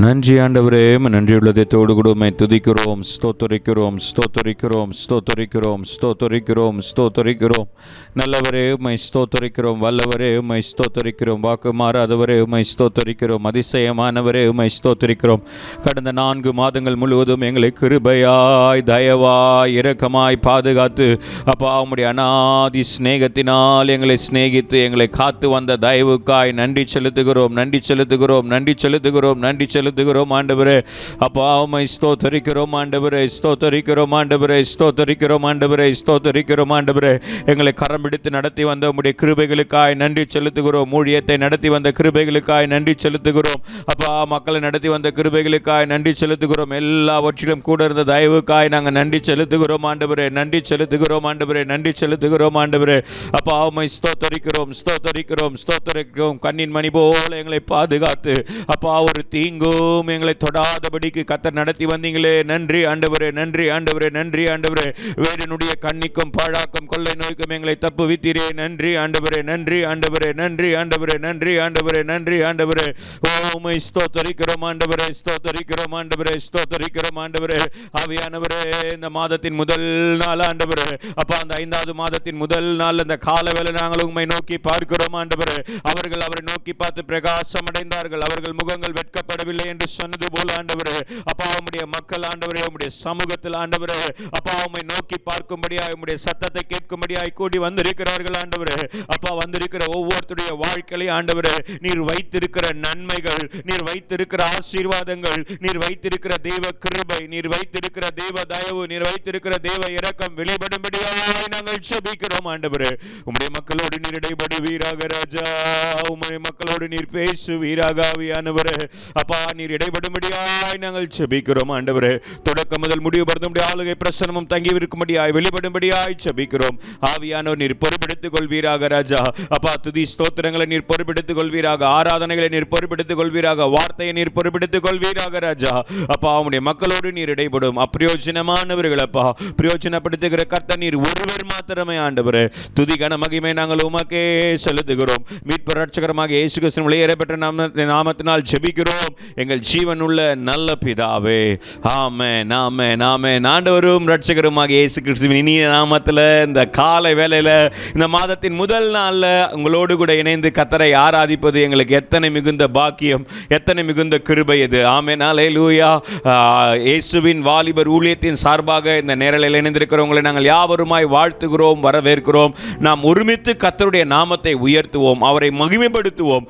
நன்றி ஆண்டவரே, நன்றி உள்ளதோடு கூட உம்மை துதிக்கிறோம், ஸ்தோத்தரிக்கிறோம், ஸ்தோத்தரிக்கிறோம், ஸ்தோத்தரிக்கிறோம், ஸ்தோத்தரிக்கிறோம், ஸ்தோத்தரிக்கிறோம். நல்லவரே உம்மை ஸ்தோத்தரிக்கிறோம், வல்லவரே உம்மை ஸ்தோத்தரிக்கிறோம், வாக்கு மாறாதவரே உம்மை ஸ்தோத்தரிக்கிறோம், அதிசயமானவரே உம்மை ஸ்தோத்தரிக்கிறோம். கடந்த 4 மாதங்கள் முழுவதும் எங்களை கிருபையாய், தயவாய், இரக்கமாய் பாதுகாத்து அப்பா உம்முடைய அநாதி ஸ்நேகத்தினால் எங்களை சிநேகித்து எங்களை காத்து வந்த தயவுக்காய் நன்றி செலுத்துகிறோம், நன்றி செலுத்துகிறோம், நன்றி செலுத்துகிறோம், நன்றி செலுத்துகிறோம் ஆண்டவரே. அப்பா உம்மை ஸ்தோத்தரிக்கிறோம் ஆண்டவரே, ஸ்தோத்தரிக்கிறோம் ஆண்டவரே, ஸ்தோத்தரிக்கிறோம் ஆண்டவரே, ஸ்தோத்தரிக்கிறோம் ஆண்டவரே. எங்களை கரம் பிடித்து நடத்தி வந்த உம்முடைய கிருபைகளுக்காய் நன்றி செலுத்துகிறோம். ஊழியத்தை நடத்தி வந்த கிருபைகளுக்காய் நன்றி செலுத்துகிறோம். அப்பா மக்களை நடத்தி வந்த கிருபைகளுக்காய் நன்றி செலுத்துகிறோம். எல்லாவற்றிலும் கூட இருந்த தயவுக்காய் நாங்கள் நன்றி செலுத்துகிறோம் ஆண்டவரே, நன்றி செலுத்துகிறோம் ஆண்டவரே, நன்றி செலுத்துகிறோம் ஆண்டவரே. அப்பா உம்மை ஸ்தோத்தரிக்கிறோம், ஸ்தோத்தரிக்கிறோம், ஸ்தோத்தரிக்கிறோம். கண்ணின் மணி போல எங்களை பாதுகாத்து அப்பா ஒரு தீங்கும் எங்களை தொடாதபடிக்கு கர்த்தர் நடத்தி வந்தீங்களே. நன்றி ஆண்டவரே, நன்றி ஆண்டவரே, நன்றி ஆண்டவரே. வேடனுடைய கண்ணிக்கும் பாழாக்கும் கொள்ளை நோய்க்கும் எங்களை தப்புவித்தீரே. நன்றி ஆண்டவரே, நன்றி ஆண்டவரே, நன்றி ஆண்டவரே, நன்றி ஆண்டவரே, நன்றி ஆண்டவரே. உம்மை ஸ்தோத்தரிக்கிறோம் ஆண்டவரே, ஸ்தோத்தரிக்கிறோம் ஆண்டவரே, ஸ்தோத்தரிக்கிறோம் ஆண்டவரே. ஆவியானவரே, இந்த மாதத்தின் முதல் நாள் ஆண்டவரே, அப்பா அந்த 5வது மாதத்தின் முதல் நாள் இந்த காலவேளை நாங்கள் உம்மை நோக்கி பார்க்கிறோம் ஆண்டவரே. அவர்கள் அவரை நோக்கி பார்த்து பிரகாசம் அடைந்தார்கள், அவர்கள் முகங்கள் வெட்கப்படவில்லை என்று சொன்னது போல ஆண்டவரே, அப்பா உம்முடைய மக்கள் ஆண்டவரே, உம்முடைய சமூகத்தில் ஆண்டவரே, அப்பா உம்மை நோக்கி பார்க்கும்படியாய், உம்முடைய சத்தத்தை கேட்கும்படியாய் கூடி வந்திருக்கிறார்கள் ஆண்டவரே. அப்பா வந்திருக்கிற ஒவ்வொருத்தருடைய வாழ்க்கையை ஆண்டவரே, நீர் வைத்திருக்கிற நன்மைகள், நீர் வைத்திருக்கிற ஆசீர்வாதங்கள், நீர் வைத்திருக்கிற தேவ கிருபை, நீர் வைத்திருக்கிற தேவ தயவு, நீர் வைத்திருக்கிற தேவ இரக்கம் வெளிப்படும்படியாய் நாங்கள் ஜெபிக்கிறோம் ஆண்டவரே. உம்முடைய மக்களோடு நீர் இடைபடுவீராக ராஜா, உம்முடைய மக்களோடு நீர் பேசுவீராக ஆவியானவரே. அப்பா நீர் இடைபடும்படியாய் நாங்கள் ஜெபிக்கிறோம் ஆண்டவரே. தொடக்கம் முதல் முடிவு படுத்தும்படி ஆளுகை பிரசனமும் தங்கி இருக்கும்படியாய் வெளிப்படும்படியாய் ஜெபிக்கிறோம். ஆவியானவர் நீர் பொறுப்பெடுத்துக் கொள்வீராக ராஜா. அப்பா துதி ஸ்தோத்திரங்களை நீர் பொறுப்பெடுத்துக் கொள்வீராக, ஆராதனைகளை நீர் பொறுப்பெடுத்துக் கொள்வீராக, வார்த்தையை நீர் பொறுப்பெடுத்துக் கொள்வீராக ராஜா. அப்பா உம்முடைய மக்களோடு நீர் இடைபடும். அப்பிரயோஜனமானவர்கள் அப்பா பிரயோஜனப்படுத்துகிற கர்த்தர் நீர் ஒருவர் மாத்திரமே ஆண்டவரே. துதி கன மகிமை நாங்கள் உமக்கே செலுத்துகிறோம். மீட்பு ரட்சகரமாக இயேசு கிறிஸ்துவின் வெளியேறப்பட்ட நாமத்தினால் ஜெபிக்கிறோம் எங்கள் ஜீவனுள்ள நல்ல பிதாவே. ஆமென், ஆமென், ஆமென். ஆண்டவரும் ரட்சகருமாக இயேசு கிறிஸ்துவின் இனிய நாமத்தில் இந்த காலை வேளையில் இந்த மாதத்தின் முதல் நாளில் உங்களோடு கூட இணைந்து கர்த்தரை ஆராதிப்பது எங்களுக்கு எத்தனை மிகுந்த பாக்கியம், எத்தனை மிகுந்த கிருபை இது. ஆமென், அல்லேலூயா. இயேசுவின் வாலிபர் ஊழியத்தின் சார்பாக இந்த நேரலையில் இணைந்திருக்கிறவங்களை நாங்கள் யாவருமாய் வாழ்த்துகிறோம், வரவேற்கிறோம். நாம் ஒருமித்து கர்த்தருடைய நாமத்தை உயர்த்துவோம், அவரை மகிமைப்படுத்துவோம்,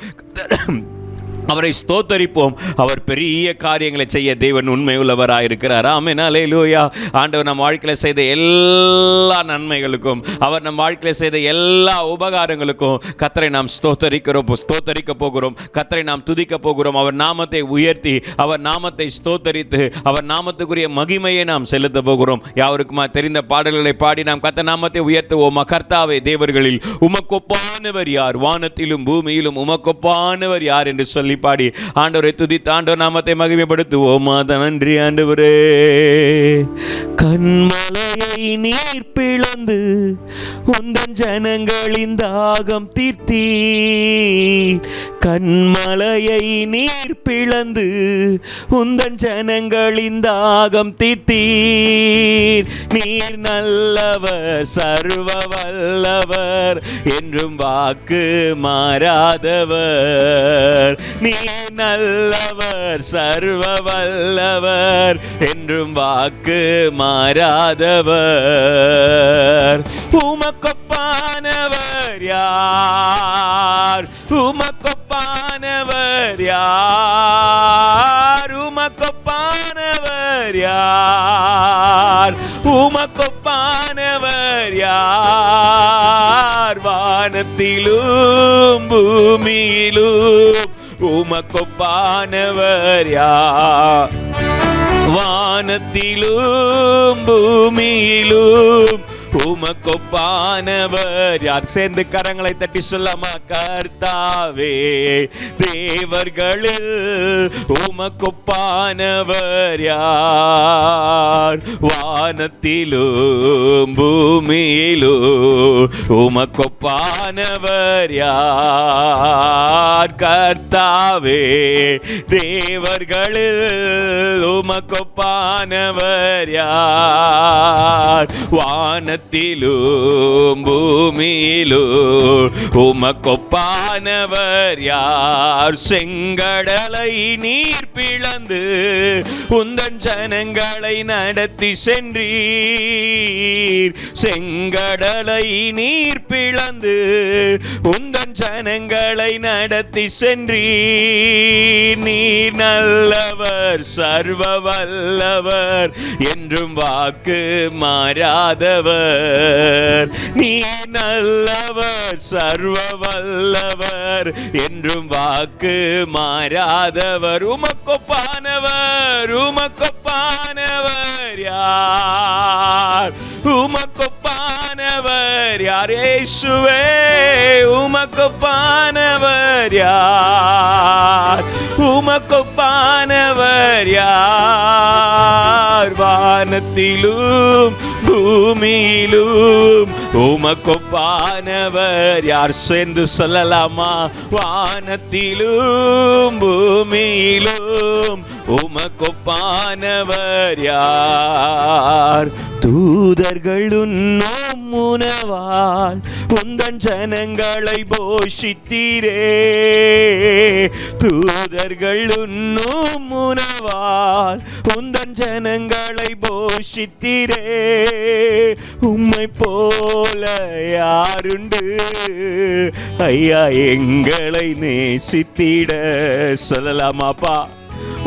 அவரை ஸ்தோத்தரிப்போம். அவர் பெரிய காரியங்களை செய்ய தேவன் உண்மை உள்ளவராயிருக்கிறார். ஆமென், அல்லேலூயா. ஆண்டவர் நம் வாழ்க்கையில் செய்த எல்லா நன்மைகளுக்கும், அவர் நம் வாழ்க்கையில் செய்த எல்லா உபகாரங்களுக்கும் கர்த்தரை நாம் ஸ்தோத்தரிக்க போகிறோம், கர்த்தரை நாம் துதிக்க போகிறோம். அவர் நாமத்தை உயர்த்தி, அவர் நாமத்தை ஸ்தோத்தரித்து, அவர் நாமத்துக்குரிய மகிமையை நாம் செலுத்த போகிறோம். யாருக்குமா தெரிந்த பாடல்களை பாடி நாம் கர்த்தர் நாமத்தை உயர்த்துவோம். கர்த்தாவே, தேவர்களில் உமக்கொப்பானவர் யார், வானத்திலும் பூமியிலும் உமக்கொப்பானவர் யார் என்று சொல்லி பாடி ஆண்டவரை துதித்து ஆண்டவர் நாமத்தை மகிமைப்படுத்துவோம். நன்றி ஆண்டவரே. கண்மலையை நீர் பிளந்து உந்தன் ஜனங்களின் தாகம் தீர்த்தீர். கண்மலையை நீர் பிளந்து உந்தன் ஜனங்களின் தாகம் தீர்த்தீர். நீர் நல்லவர், சர்வ வல்லவர், என்றும் வாக்கு மாறாதவர். நீர் நல்லவர், சர்வ வல்லவர், என்றும் வாக்கு மாறாதவர். உமக்கொப்பானவர் யார், உமக்கொப்பானவர் யார், உமக்கொப்பானவர் யார், உமக்கொப்பானவர் யார். வானத்திலும் பூமியிலும் உமக்கொப்பானவர் யார், வானத்திலும் பூமியிலும் உமக்கொப்பானவர் யார்? சேர்ந்து கரங்களை தட்டி சொல்லாமா? கர்த்தாவே தேவர்களில் உமக்கொப்பானவர் யார்? வானத்திலும் பூமியிலும் உமக்கொப்பானவர் யார்? கர்த்தாவே தேவர்களில் உமக்கொப்பானவர் யார்? வானத்திலும் பூமியிலும் உமக்கொப்பானவர் யார்? செங்கடலை நீர் பிளந்து உந்தன் ஜனங்களை நடத்தி சென்றீர். செங்கடலை நீர் பிளந்து உந்தன் ஜனங்களை நடத்தி சென்றீர். நீர் நல்லவர், சர்வ வல்லவர், என்றும் வாக்கு மாறாதவர். நீர் நல்லவர், சர்வ வல்லவர், என்றும் வாக்கு மாறாதவர். உமக்கொப்பானவர், உமக்கொப்பானவர் யார்? உமக்கொப்பானவர் யார்? இயேசுவே உமக்கொப்பானவர் யார்? உமக்கொப்பானவர் யார்? வானத்திலும் பூமியிலும் உமக்கொப்பானவர் யார்? சேர்ந்து சொல்லலாமா? வானத்திலும் பூமியிலும் உமக்கொப்பானவர் யார்? தூதர்கள் உண்ணும் உணவால் உந்தன் ஜனங்களை போஷித்தீரே. தூதர்கள் உண்ணும் உணவால் உந்தன் ஜனங்களை போஷித்தீரே. உம்மை போல யாருண்டு ஐயா எங்களை நேசித்திட? சொல்லலாமாப்பா?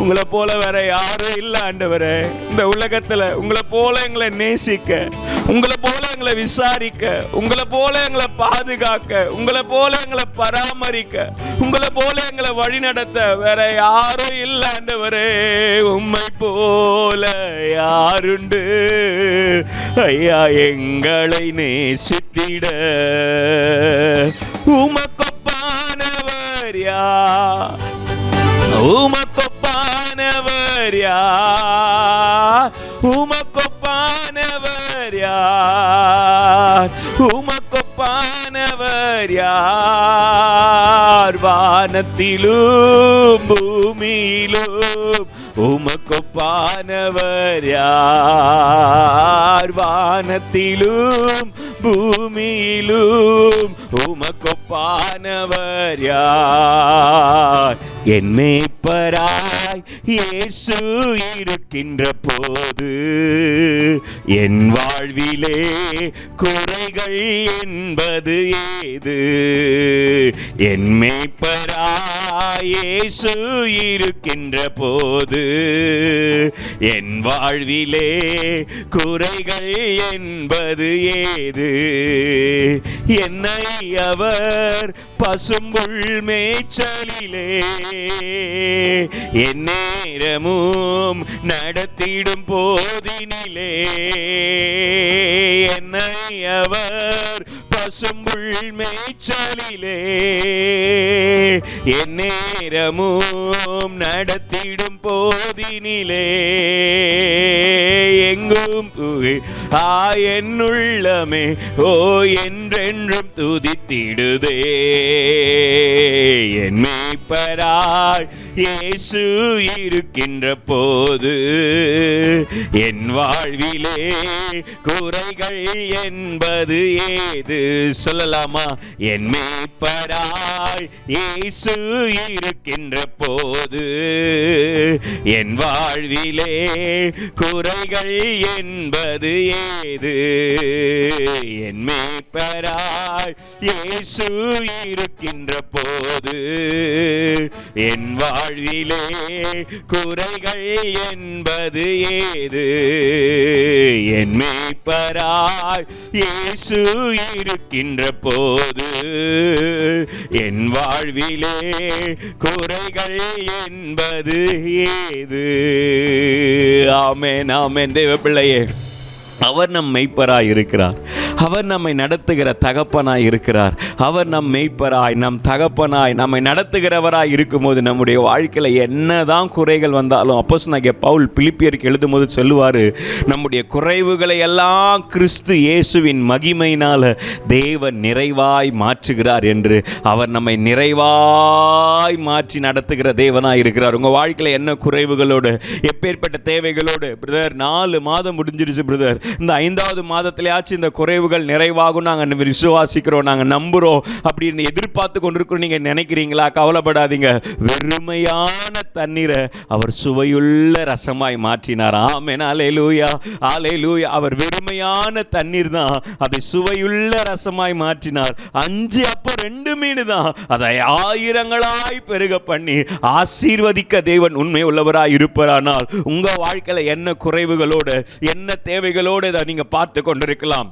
உங்களை போல வேற யாரும் இல்லை ஆண்டவரே. இந்த உலகத்துல உங்களை போல எங்களை நேசிக்க, உங்களை போல எங்களை விசாரிக்க, உங்களை போல எங்களை பாதுகாக்க, உங்களை போல எங்களை பராமரிக்க, உங்களை போல எங்களை வழி நடத்த வேற யாரும் இல்லை ஆண்டவரே. உம்மை போல யாருண்டு ஐயா எங்களை நேசித்திட? உமக்கொப்பானவர் யார்? உமக்கொப்பானவர் யார்? உமக்கொப்பானவர் யார்? உமக்கொப்பானவர் யார்? வானத்திலும் பூமியிலும் உமக்கொப்பானவர் யார்? வானத்திலும் பூமியிலும் உமக்கொப்பானவர் யார்? என் மேய்ப்பராய் இயேசு இருக்கின்ற போது என் வாழ்விலே குறைகள் என்பது ஏது? என் மேய்ப்பராய் இயேசு இருக்கின்ற போது என் வாழ்விலே குறைகள் என்பது ஏது? என்னை அவர் பசும்புல் மேய்ச்சலிலே என் நேரமும் நடத்திடும் போதினிலே, என்னை அவர் பசும்புல் மேய்ச்சலிலே என் நேரமும் நடத்திடும் போதினிலே, எங்கும் என்னுள்ளமே ஓ என்றென்றும் துதித்திடுதே. என் மேய்ப்பராய் இயேசு இருக்கின்ற போது என் வாழ்விலே குறைகள் என்பது ஏது? சொல்லலாமா? என் மேய்ப்பராய் இயேசு இருக்கின்ற போது என் வாழ்விலே குறைகள் என்பது ஏது? என் மேய்ப்பராய் இயேசு இருக்கின்ற போது என் வாழ்விலே குறைகள் என்பது ஏது? என் மேய்ப்பராய் இயேசு இருக்கின்ற போது என் வாழ்விலே குறைகள் என்பது ஏது? ஆமென், ஆமென். தேவ பிள்ளையே, அவர் நம் மெய்ப்பராய் இருக்கிறார். அவர் நம்மை நடத்துகிற தகப்பனாய் இருக்கிறார். அவர் நம் மெய்ப்பராய், நம் தகப்பனாய், நம்மை நடத்துகிறவராய் இருக்கும்போது நம்முடைய வாழ்க்கையில் என்னதான் குறைகள் வந்தாலும், அப்போஸ்தலனாகிய பவுல் பிலிப்பியருக்கு எழுதும் போது சொல்லுவார், நம்முடைய குறைவுகளை எல்லாம் கிறிஸ்து இயேசுவின் மகிமையினால் தேவன் நிறைவாய் மாற்றுகிறார் என்று. அவர் நம்மை நிறைவாய் மாற்றி நடத்துகிற தேவனாய் இருக்கிறார். உங்கள் வாழ்க்கையில் என்ன குறைவுகளோடு, எப்பேற்பட்ட தேவைகளோடு, பிரதர் 4 மாதம் முடிஞ்சிருச்சு பிரதர், இந்த 5வது மாதத்திலேயாச்சும் இந்த குறைவுகள் நிறைவாகும் நாங்கள் விசுவாசிக்கிறோம், நாங்கள் நம்புகிறோம் அப்படின்னு எதிர்பார்த்து கொண்டிருக்கிறோம் நீங்கள் நினைக்கிறீங்களா? கவலைப்படாதீங்க. வெறுமையான தண்ணீரை அவர் சுவையுள்ள ரசமாய் மாற்றினார். ஆமென், அல்லேலூயா, அல்லேலூயா. அவர் வெறுமையான தண்ணீர் தான் அதை சுவையுள்ள ரசமாய் மாற்றினார். 5 அப்பம் 2 மீன் தான் அதை ஆயிரங்களாய் பெருக பண்ணி ஆசீர்வதிக்க தேவன் உண்மை உள்ளவராய் இருப்பாரானால், உங்க வாழ்க்கையில என்ன குறைவுகளோடு, என்ன தேவைகளோடு இதை நீங்க பார்த்து கொண்டிருக்கலாம்.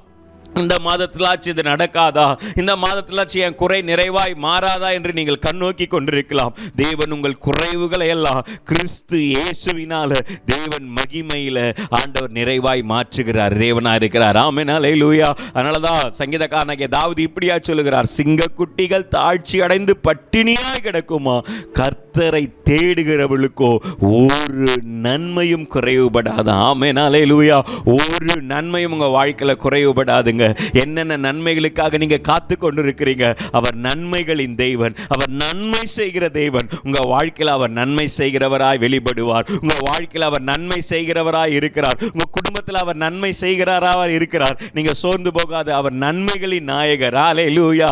இந்த மாதத்திலாச்சு இது நடக்காதா, இந்த மாதத்திலாச்சு என் குறை நிறைவாய் மாறாதா என்று நீங்கள் கண்ணோக்கி கொண்டிருக்கலாம். தேவன் உங்கள் குறைவுகளை எல்லாம் கிறிஸ்து இயேசுவினால தேவன் மகிமையில ஆண்டவர் நிறைவாய் மாற்றுகிறார் தேவனா இருக்கிறார். ஆமென், அல்லேலூயா. அதனால தான் சங்கீதக்காரனாகிய தாவீது இப்படியா சொல்லுகிறார், சிங்கக்குட்டிகள் தாழ்ச்சி அடைந்து பட்டினியாய் கிடக்குமா, கர்த்தரை தேடுகிறவர்களுக்கோ ஒரு நன்மையும் குறைவுபடாது. ஆமென், அல்லேலூயா. ஒரு நன்மையும் உங்க வாழ்க்கையில குறைவுபடாதுங்க. என்னென்ன நன்மைகளுக்காக நீங்க காத்து கொண்டிருக்கிறீங்க, அவர் நன்மைகளின் தேவன், அவர் நன்மை செய்கிற தேவன். உங்க வாழ்க்கையில் அவர் நன்மை செய்கிறவராய் வெளிப்படுவார். உங்க வாழ்க்கையில் அவர் நன்மை செய்கிறவராய் இருக்கிறார். உங்க குடும்பத்தில் அவர் நன்மை செய்கிறவராய் இருக்கிறார். நீங்க சோர்ந்து போகாது. அவர் நன்மைகளின் நாயகர். அல்லேலூயா.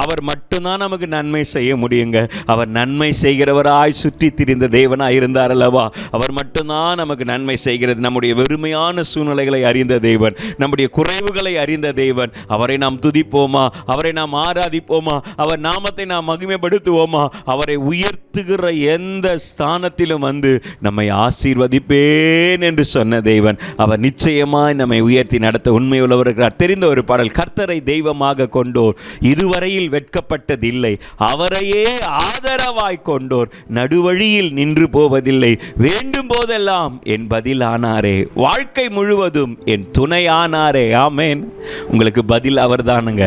அவர் மட்டும்தான் நமக்கு நன்மை செய்ய முடியுங்க. அவர் நன்மை செய்கிறவராய் சுற்றி திரிந்த தேவனாய் இருந்தார் அல்லவா, அவர் மட்டும்தான் நமக்கு நன்மை செய்கிறது. நம்முடைய வெறுமையான சூழ்நிலைகளை அறிந்த தேவன், நம்முடைய குறைவுகளை அறிந்த தேவன். அவரை நாம் துதிப்போமா, அவரை நாம் ஆராதிப்போமா, அவர் நாமத்தை நாம் மகிமைப்படுத்துவோமா? அவரை உயர்த்துகிற எந்த ஸ்தானத்திலும் வந்து நம்மை ஆசீர்வதிப்பேன் என்று சொன்ன தேவன், அவர் நிச்சயமாய் நம்மை உயர்த்தி நடத்த உண்மை உள்ளவர். தெரிந்த ஒரு பாடல், கர்த்தரை தெய்வமாக கொண்டோர் இதுவரையில் வெட்கப்பட்டதில்லை, அவரையே ஆதரவாய் கொண்டோர் நடுவழியில் நின்று போவதில்லை, வேண்டும் போதெல்லாம் என் பதிலானாரே, வாழ்க்கை முழுவதும் என் துணையானாரே. ஆமென். உங்களுக்கு பதில் அவர் தானுங்க,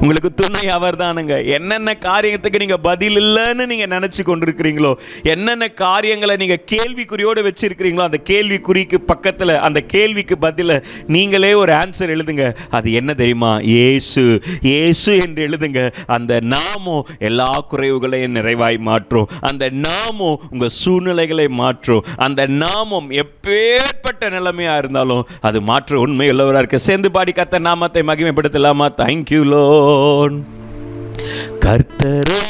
உங்களுக்கு துணை அவர் தானுங்க. என்னென்ன காரியத்துக்கு நீங்க பதில் இல்லைன்னு நீங்க நினைச்சு கொண்டிருக்கிறீங்களோ, என்னென்ன காரியங்களை நீங்க கேள்விக்குறியோடு வச்சிருக்கிறீங்களோ, அந்த கேள்விக்குறிக்கு பக்கத்துல அந்த கேள்விக்கு பதில நீங்களே ஒரு ஆன்சர் எழுதுங்க. அது என்ன தெரியுமா? இயேசு. இயேசு என்று எழுதுங்க. அந்த நாமம் எல்லா குறைவுகளையும் நிறைவாய் மாற்றும். அந்த நாமம் உங்க சூழ்நிலைகளை மாற்றும். அந்த நாமம் எப்பேற்பட்ட நிலைமையா இருந்தாலும் அது மாற்ற உண்மை உள்ளவராக இருக்க. சேர்ந்து பாடி கர்த்தர் நாமத்தை மகிமைப்படுத்தலாமா? Thank you Lord. கர்த்தரை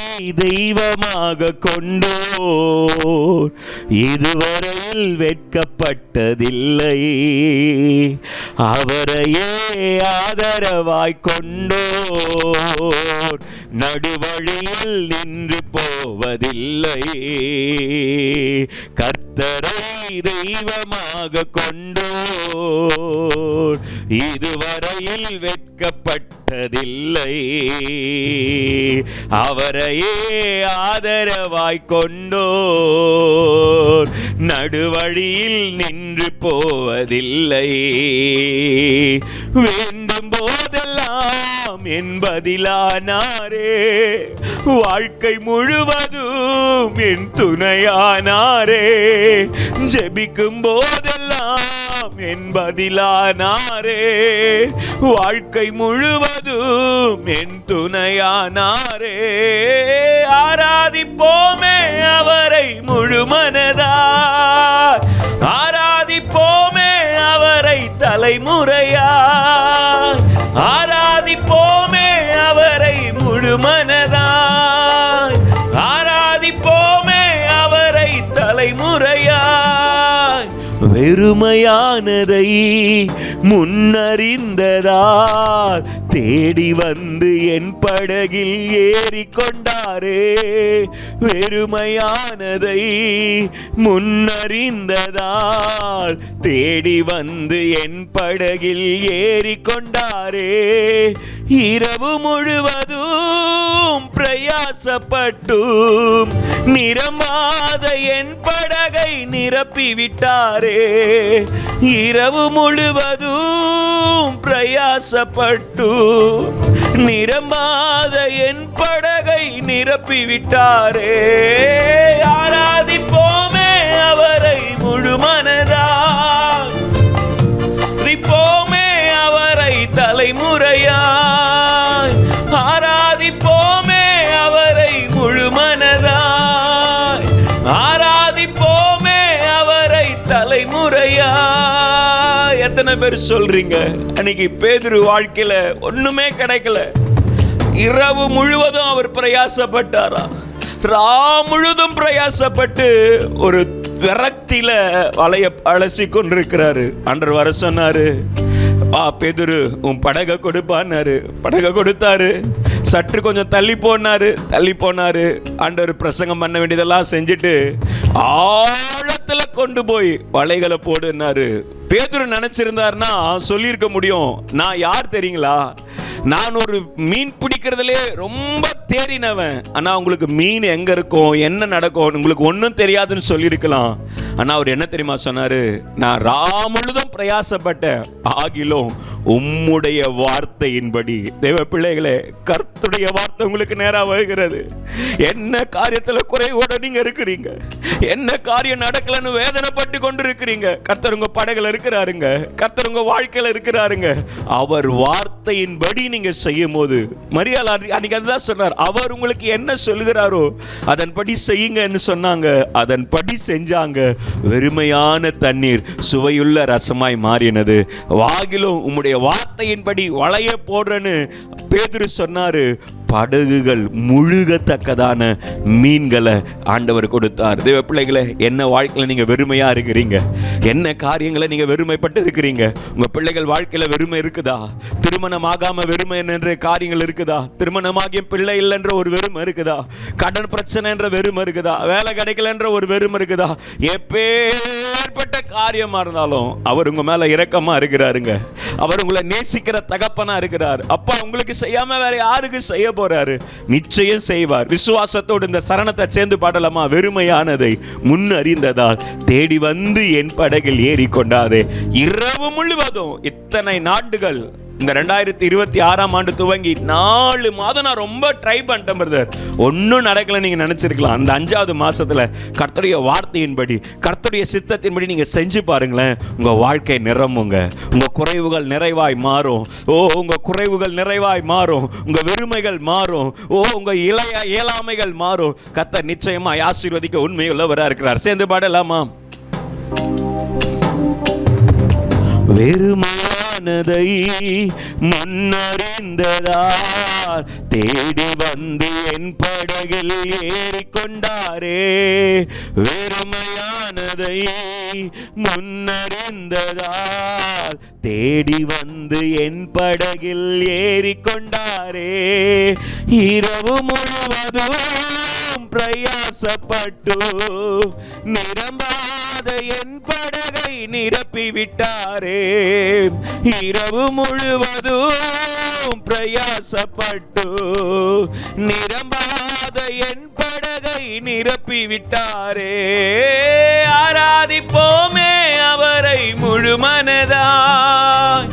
தெய்வமாக கொண்டோர் இதுவரையில் வெட்கப்பட்டதில்லை, அவரையே ஆதரவாய் கொண்டோர் நடுவழியில் நின்று போவதில்லை. கர்த்தரை தெய்வமாக கொண்டோர் இதுவரையில் வெட்கப்பட்டதில்லை, அவரையே ஆதரவாய் கொண்டோர் நடுவழியில் நின்று போவதில்லை. வேண்டும் போதெல்லாம் என் பதிலானாரே, வாழ்க்கை முழுவதும் என் துணையானாரே, ஜெபிக்கும் போதெல்லாம் என் பதிலானாரே, வாழ்க்கை முழுவதும் என் துணையானாரே. ஆராதிப்போமே அவரை முழுமனதாய், ஆராதிப்போமே அவரை தலைமுறையாய், ஆராதிப்போமே அவரை முழுமனதாய், ஆராதிப்போமே அவரை தலைமுறையாய். வெறுமையானதை முன்னறிந்ததால் தேடி வந்து என் படகில் ஏறிக்கொண்டாரே. வெறுமையானதை முன்னறிந்ததால் தேடி வந்து என் படகில் ஏறிக்கொண்டாரே. இரவு முழுவதும் பிரயாசப்பட்டும் நிரம்பாத என் படகை படகை நிரப்பி விட்டாரே. இரவு முழுவதும் பிரயாசப்பட்டு நிரம்பாத என் படகை நிரப்பி விட்டாரே. ஆராதிப்போமே அவரை முழு மனதாய், துதிப்போமே அவரை தலைமுறையாய். ஆராதிப்போமே அவரை முழு மனதாய், ஆராதிப்போமே அவரை தலைமுறையாய். எத்தனை பேர் சொல்றீங்க அன்னைக்கு பேதுரு வாழ்க்கையில ஒண்ணுமே கிடைக்கல, இரவு முழுவதும் அவர் பிரயாசப்பட்டாரா, ரா முழுதும் பிரயாசப்பட்டு ஒரு விரக்தியில வலைய அலசி கொண்டிருக்கிறாரு. ஆண்டவர் வர சொன்னாரு, பேதுரு உன் படகை கொடுப்பான்னாரு. படகை கொடுத்தாரு. சற்று கொஞ்சம் தள்ளி போனாரு. ஆண்டவர் பிரசங்கம் பண்ண வேண்டியதெல்லாம் செஞ்சுட்டு ஆழத்துல கொண்டு போய் வலைகளை போடுனாரு. பேதுரு நினைச்சிருந்தாருன்னா சொல்லியிருக்க முடியும், நான் யார் தெரியுங்களா, நான் ஒரு மீன் பிடிக்கிறதுலே ரொம்ப தேறினவன், ஆனா உங்களுக்கு மீன் எங்க இருக்கும் என்ன நடக்கும் உங்களுக்கு ஒன்றும் தெரியாதுன்னு சொல்லியிருக்கலாம். ஆனா அவர் என்ன தெரியுமா சொன்னாரு, நான் ரா முழுதும் பிரயாசப்பட்டேன், ஆகிலும் உம்முடைய வார்த்தையின்படி. தேவ பிள்ளைகளே, கர்த்தருடைய வார்த்தை உங்களுக்கு நேரா வருகிறது. என்ன காரியத்துல குறைவோட நீங்க இருக்கிறீங்க, என்ன காரியம் நடக்கலன்னு வேதனைப்பட்டு கொண்டு இருக்கிறீங்க, கர்த்தர் உங்க படகுல இருக்கிறாருங்க, கர்த்தர் உங்க வாழ்க்கையில இருக்கிறாருங்க. அவர் வார்த்தையின்படி நீங்க செய்யும் போது, மரியாள் அன்னைக்கு அதுதான் சொன்னார், அவர் உங்களுக்கு என்ன சொல்லுகிறாரோ அதன்படி செய்யுங்கன்னு சொன்னாங்க. அதன்படி செஞ்சாங்க. வெறுமையான தண்ணீர் சுவையுள்ள ரசமாய் மாறினது. வாகிலும் உம்முடைய வார்த்தையின்படி வளைய போடுறன்னு பேதுரு சொன்னாரு. படகுகள் முழுகத்தக்கதான மீன்களை ஆண்டவர் கொடுத்தார். தேவ பிள்ளைகளை, என்ன வாழ்க்கையில நீங்க வெறுமையா இருக்கிறீங்க, என்ன காரியங்களை நீங்க வெறுமைப்பட்டு இருக்கிறீங்க, உங்க பிள்ளைகள் வாழ்க்கையில வெறுமை இருக்குதா, திருமணம் ஆகாம வெறுமை என்ற காரியங்கள் இருக்குதா, திருமணமாகிய பிள்ளை இல்லைன்ற ஒரு வெறுமை இருக்குதா, கடன் பிரச்சனை என்ற வெறுமை இருக்குதா, வேலை கிடைக்கலன்ற ஒரு வெறுமை இருக்குதா, எப்பேற்பட்ட காரியமா இருந்தாலும் அவர் உங்க மேல இரக்கமா இருக்கிறாருங்க. அவர் உங்களை நேசிக்கிற தகப்பனா இருக்கிறார். அப்பா உங்களுக்கு செய்யாம வேற யாருக்கு செய்ய போறாரு? நிச்சயம் செய்வார். விசுவாசத்தோடு இந்த சரணத்தை சேர்ந்து பாடலாமா? வெறுமையானதை முன் அறிந்ததால் தேடி வந்து என் படகில் ஏறி கொண்டாதே. இரவு முழுவதும் இத்தனை நாட்கள், இந்த 2026ஆம் ஆண்டு துவங்கி 4 மாதம் நான் ரொம்ப ட்ரை பண்ணிட்டேன் பிரதர், ஒன்றும் நடக்கல நீங்க நினைச்சிருக்கலாம். அந்த 5வது மாசத்துல கர்த்தருடைய வார்த்தையின்படி, கர்த்தருடைய சித்தத்தின்படி நீங்க செஞ்சு பாருங்களேன், உங்க வாழ்க்கை நிரம்புங்க, உங்க குறைவுகள் நிறைவாய் மாறும். உங்க குறைவுகள் நிறைவாய் மாறும், உங்க வெறுமைகள் மாறும், உங்க இயலாமைகள் மாறும். கர்த்தர் நிச்சயமாய் ஆசீர்வதிக்க உண்மையுள்ளவரா இருக்கிறார். சேர்ந்து பாடலாமா? வெறுமையானதை முன்னறிந்ததால் தேடி வந்து என் படகில் ஏறிக்கொண்டாரே. வெறுமையானதை முன்னறிந்ததால் தேடி வந்து என் படகில் ஏறிக்கொண்டாரே. இரவு முழுவதும் பிரயாசப்பட்டு நிரம்பாத என் படகை நிரப்பி விட்டாரே. இரவு முழுவதும் பிரயாசப்பட்டு நிரம்பாத என் படகை நிரப்பி விட்டாரே. ஆராதிப்போமே அவரை முழு மனதாய்,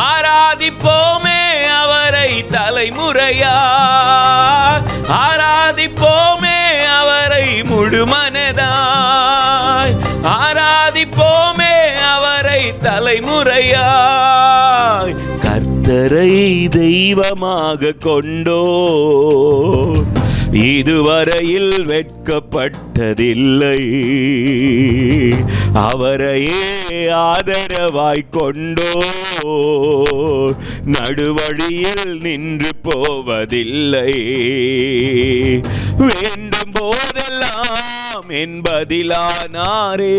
ஆராதிப்போமே அவரை தலைமுறையாய், ஆராதிப்போமே அவரை முழு மனதாய், ஆராதிப்போமே அவரை தலைமுறையாய். கர்த்தரை தெய்வமாக கொண்டோ இதுவரையில் வெட்கப்பட்டதில்லை, அவரையே ஆதரவாய் கொண்டோ நடுவழியில் நின்று போவதில்லை. வேண்டும் போதெல்லாம் என்பதிலானாரே,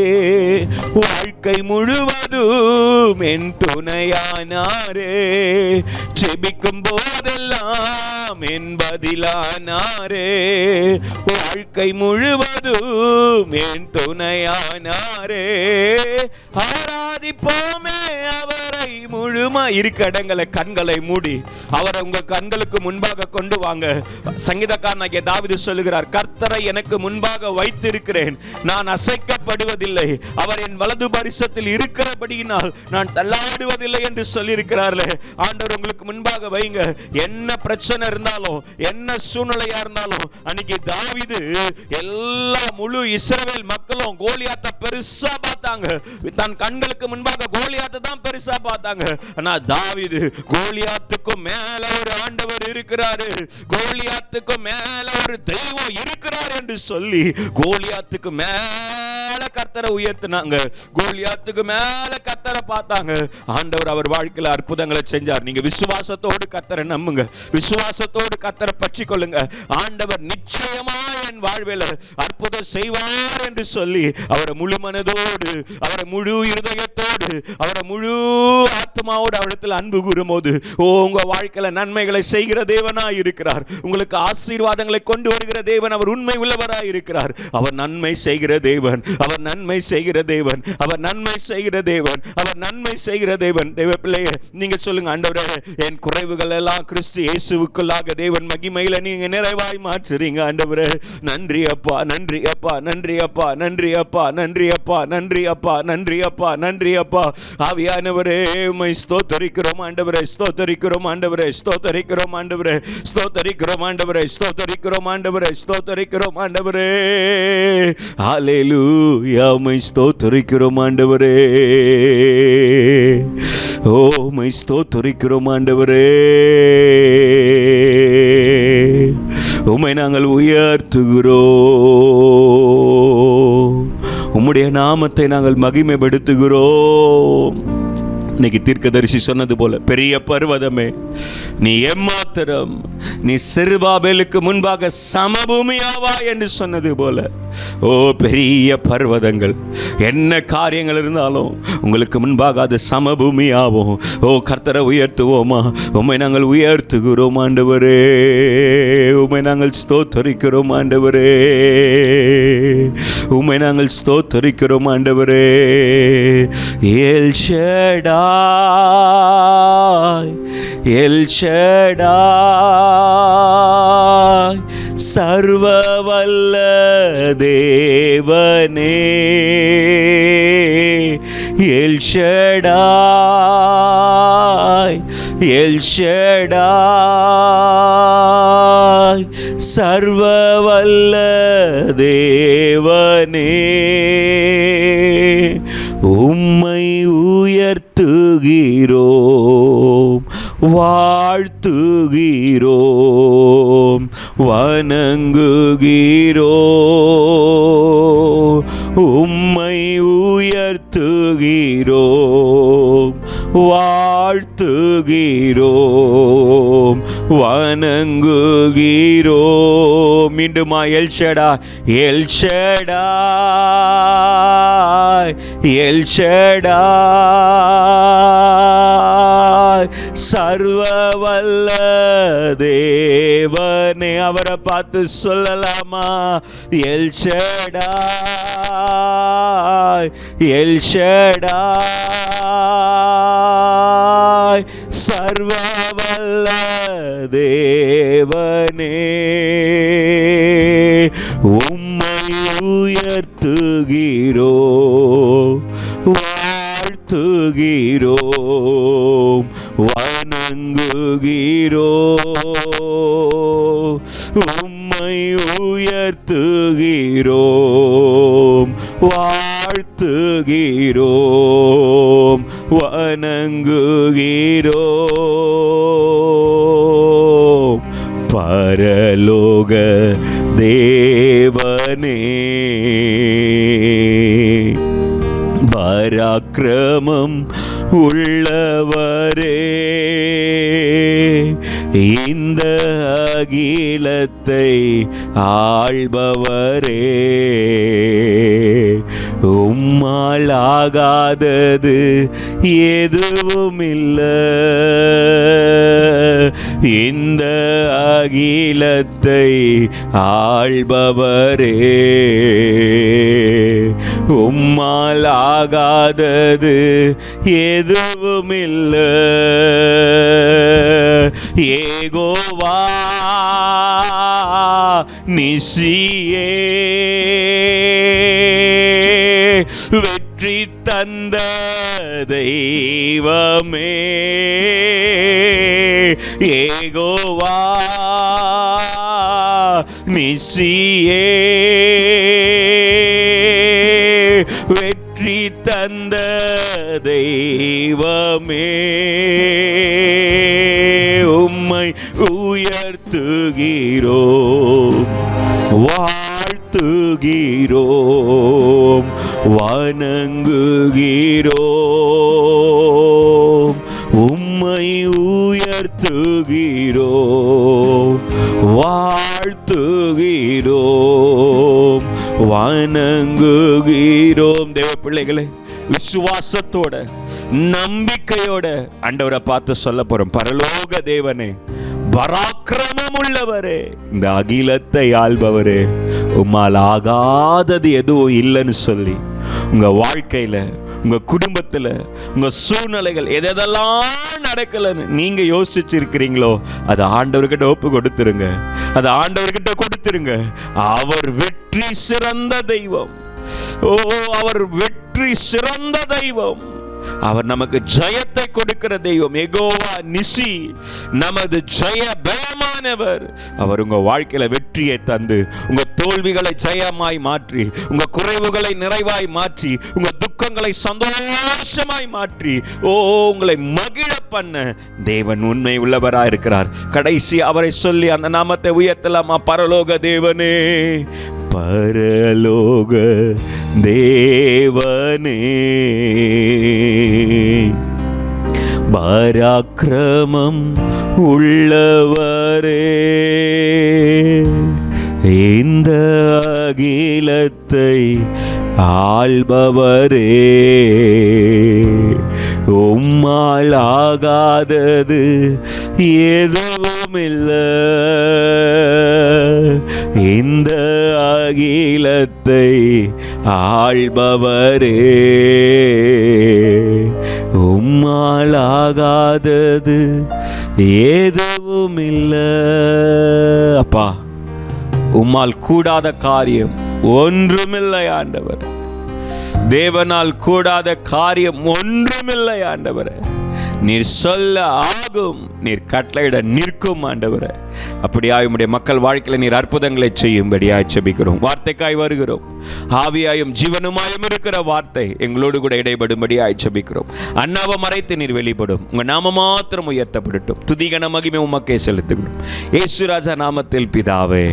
வாழ்க்கை முழுவதும் என் துணையானாரே. செபிக்கும் போதெல்லாம் என்பதிலானாரே, வாழ்க்கை முழுவதும் என் துணையானாரே. ஆராதிப்போமே அவரை முழுமா இருக்க இடங்களை கண்களை மூடி அவரை உங்க கண்களுக்கு முன்பாக கொண்டு வாங்க. சங்கீதக்காரனாகிய தாவீது சொல்லுகிறார், கர்த்தரை எனக்கு முன்பாக வைத்திருக்கிறேன், நான் அசைக்கப்படுவதில்லை. அவர் என் வலது பரிசத்தில் இருக்கிறபடியினால் நான் தள்ளாடுவதில்லை என்று சொல்லியிருக்கிறார்களே. ஆண்டவர் உங்களுக்கு முன்பாக வைங்க. என்ன பிரச்சனை இருந்தாலும், என்ன சூழ்நிலையா இருந்தாலும், அன்னைக்கு தாவீது எல்லா முழு இஸ்ரவேல் மக்களும் கோலியாத்தை பெருசா பார்த்தாங்க. தன் கண்களுக்கு முன்பாக கோலியாத்தை தான் பெருசா பார்த்தாங்க. ஆனா தாவீது கோலியாத்துக்கும் மேல ஒரு ஆண்டவர் இருக்கிறாரு, கோலியாத்துக்கும் மேல ஒரு தெய்வம் இருக்கிறார் என்று சொல்லி கோலியாத்துக்கு மேல கர்த்தரை உயர்த்தினாங்க. கோலியாத்துக்கு மேல கர்த்தரை பார்த்தாங்க. ஆண்டவர் அவர் வாழ்க்கையில அற்புதங்களை செஞ்சார். நீங்க விசுவாசத்தோடு கர்த்தரை நம்புங்க, விசுவாசத்தோடு கர்த்தரை பற்றி கொள்ளுங்க. ஆண்டவர் நிச்சயமா என் வாழ்வில் அற்புதம் செய்வார் என்று சொல்லி அவரை முழு மனதோடு, அவரை முழு இருதயத்தோடு, அவரை முழு ஆத்மாவோடு அவரிடத்தில் அன்பு கூறும் போது உங்க வாழ்க்கையில நன்மைகளை செய்கிற தேவனாய் இருக்கிறார். உங்களுக்கு ஆசீர்வாதங்களை கொண்டு வருகிற தேவன். அவர் உண்மை உள்ளவராய் இருக்கிறார். அவர் நன்மை செய்கிற தேவன், அவர் நன்மை செய்கிற தேவன், அவர் நன்மை செய்கிற தேவன், அவர் நன்மை செய்கிற தேவன். தேவ பிள்ளையே, நீங்க சொல்லுங்க, ஆண்டவரே என் குறைவுகள் எல்லாம் கிறிஸ்து இயேசுவுக்குள்ளாக தேவன் மகிமையில நீங்க நிறைவாய் மாற்றுறீங்க. ஆண்டவரே நன்றி அப்பா, நன்றி அப்பா, நன்றி அப்பா, நன்றி அப்பா, நன்றி அப்பா, நன்றி அப்பா, நன்றி அப்பா, நன்றி அப்பா. ஆவியானவரே உம்மை ஸ்தோத்திரிக்கிறோம் ஆண்டவரே, ஸ்தோத்திரிக்கிறோம் ஆண்டவரே, ஸ்தோத்திரிக்கிறோம் ஆண்டவரே, ஸ்தோத்திரிக்கிறோம் ஆண்டவரே, ஸ்தோத்திரிக்கிறோம் ஆண்டவரே, ஸ்தோத்திரிக்கிறோம் ஆண்டவரே. ஹல்லேலூயா, உம்மை ஸ்தோத்திரிக்கிறோம் ஆண்டவரே. ஓ உம்மை ஸ்தோத்திரிக்கிறோம் ஆண்டவரே. உம்மை நாங்கள் உயர்த்துகிறோம், உம்முடைய நாமத்தை நாங்கள் மகிமைப்படுத்துகிறோம். இன்னைக்கு தீர்க்கதரிசி சொன்னது போல, பெரிய பர்வதமே நீ எம்மாத்திரம், நீ செருபாபேலுக்கு முன்பாக சமபூமியாவா என்று சொன்னது போல, ஓ பெரிய பர்வதங்கள் என்ன காரியங்கள் இருந்தாலும் உங்களுக்கு முன்பாக அது சமபூமியாகும். ஓ கர்த்தரை உயர்த்துவோமா? உம்மை நாங்கள் உயர்த்துகிறோம் ஆண்டவரே, உம்மை நாங்கள் ஸ்தோத்தரிக்கிறோம் ஆண்டவரே, உம்மை நாங்கள் ஸ்தோத்தரிக்கிறோம் ஆண்டவரே. எல் ஷடாய், எல் ஷடாய், சர்வ வல்ல தேவனே, எல் ஷடாய், எல் ஷடாய், சர்வ வல்ல தேவனே, உம்மை உயர்த்துகிறோம், வாழ்த்துகிறோம், வணங்குகிறோம். உம்மை உயர்த்துகிறோம், வாழ்த்துகிறோம், வணங்குகிறோம். மீண்டுமா El Shaddai, El Shaddai, El Shaddai, சர்வ வல்ல தேவனே. அவரை பார்த்து சொல்லலாமா? எல் ஷடாய், எல் ஷடாய், சர்வ வல்ல தேவனே, உம்மை உயர்த்துகிறோம், வாழ்த்துகிறோம், வணங்குகிறோம். உம்மை உயர்த்துகிறோம், வாழ்த்துகிறோம், வணங்குகிறோம். பரலோக தேவனே, பராக்கிரமம் உள்ளவரே, இந்த அகிலத்தை ஆள்பவரே, உம்மால் ஆகாதது எதுவும் இல்லை. இந்த அகிலத்தை ஆள்பவரே, உம்மால் ஆகாதது எதுவும் இல்லை. யெகோவா நிசியே, வெற்றி தந்த தெய்வமே, யெகோவா நிசியே, வெற்றி தந்த தெய்வமே, உம்மை உயர்த்துகிறோம், வாழ்த்துகிறோம், வணங்குகிறோம். உம்மை உயர்த்துகிறோம், வாழ்த்துகிறோம், வணங்குகிறோம். தேவ பிள்ளைகளே, விசுவாசத்தோட நம்பிக்கையோட ஆண்டவரை பார்த்து சொல்ல போறோம். பரலோக தேவனே, பராக்கிரமம் உள்ளவரே, இந்த அகிலத்தை ஆள்பவரே, உம்மால் ஆகாதது எதுவும் இல்லைன்னு சொல்லி உங்க வாழ்க்கையில, உங்க குடும்பத்துல, உங்க சூழ்நிலைகள் எதெல்லாம் நடக்கலன்னு நீங்க யோசிச்சிருக்கிறீங்களோ அதை ஆண்டவர்கிட்ட ஒப்பு கொடுத்துருங்க, அதை ஆண்டவர்கிட்ட கொடுத்துருங்க. அவர் வெற்றி சிறந்த தெய்வம். ஓ, அவர் வெற்றி சிறந்த தெய்வம். அவர் நமக்கு ஜெயத்தை கொடுக்கிற தெய்வம். யெகோவா நிசி, நமது ஜெய பலமானவர். அவர் உங்க வாழ்க்கையில வெற்றியை தந்து உங்க தோல்விகளை ஜெயமாய் மாற்றி, உங்க குறைவுகளை நிறைவாய் மாற்றி, உங்க துக்கங்களை சந்தோஷமாய் மாற்றி, உங்களை மகிழ பண்ண தேவன் உண்மை உள்ளவராய் இருக்கிறார். கடைசி அவரை சொல்லி அந்த நாமத்தை உயர்த்தலாமா? பரலோக தேவனே, பரலோக தேவனே, பராக்கிரமம் உள்ளவரே, இந்த அகிலத்தை ஆள்பவரே, உம்மால் ஆகாதது எதுவும் இல்லை. இந்த அகிலத்தை ஆள்பவரே, உம்மால் ஆகாதது எதுவும் இல்லை. அப்பா, உம்மால் கூடாத காரியம் ஒன்றுமில்லை ஆண்டவர். தேவனால் கூடாத காரியம் ஒன்றுமில்லை ஆண்டவர். நீர் சொல்ல ஆகும், நீர் கட்டளையிட நிற்கும் ஆண்டவரே. அப்படியாய் உம்முடைய மக்கள் வாழ்க்கையில் நீர் அற்புதங்களை செய்யும்படியாய் ஜெபிக்கிறோம். வார்த்தைக்காய் வருகிறோம். ஆவியாயும் ஜீவனுமாயும் இருக்கிற வார்த்தை எங்களோடு கூட இடைபடும்படியாய் ஜெபிக்கிறோம். அண்ணாவை மறைத்து நீர் வெளிப்படும். உங்க நாம மாத்திரம் உயர்த்தப்படட்டும். துதிகன மகிமை உமக்கே செலுத்துகிறோம். இயேசு ராஜா நாமத்தில் பிதாவே,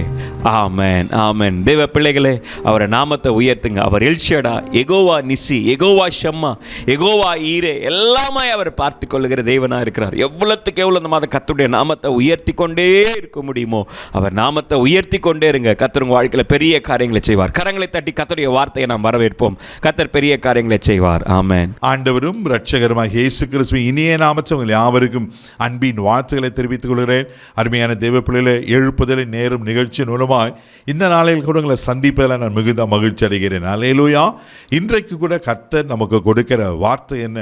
ஆமென், ஆமென். தேவ பிள்ளைகளே, அவரை நாமத்தை உயர்த்துங்க. அவர் எல்ஷடா, யெகோவா நிசி, யெகோவா ஷம்மா, யெகோவா ஈரே, எல்லாமே அவர் பார்த்து கொள்ளுகிற தேவனா இருக்கிறார். எவ்வளவுக்கு எவ்வளவு நம்ம அதை கர்த்தருடைய நாமத்தை உயர்த்தி கொண்டே இருக்க முடியுமோ அவர் நாமத்தை உயர்த்தி கொண்டே இருங்க. கர்த்தர் உங்க வாழ்க்கையில பெரிய காரியங்களை செய்வார். கரங்களை தட்டி கர்த்தருடைய வார்த்தையை நாம் வரவேற்போம். கர்த்தர் பெரிய காரியங்களை செய்வார். ஆமென். ஆண்டவரும் இரட்சகருமாகிய இயேசு கிறிஸ்துவின் இனிய நாமத்தில் உங்கள் யாவருக்கும் அன்பின் வாழ்த்துக்களை தெரிவித்துக் கொள்கிறேன். அருமையான தேவ பிள்ளைகளே, எழுப்புதலின் நேரம் நிகழ்ச்சி மூலமாய் இந்த நாளில் கூட உங்களை சந்திப்பதில் நான் மிகுந்த மகிழ்ச்சி அடைகிறேன். அல்லேலூயா. இன்றைக்கு கூட கர்த்தர் நமக்கு கொடுக்கிற வார்த்தை என்ன?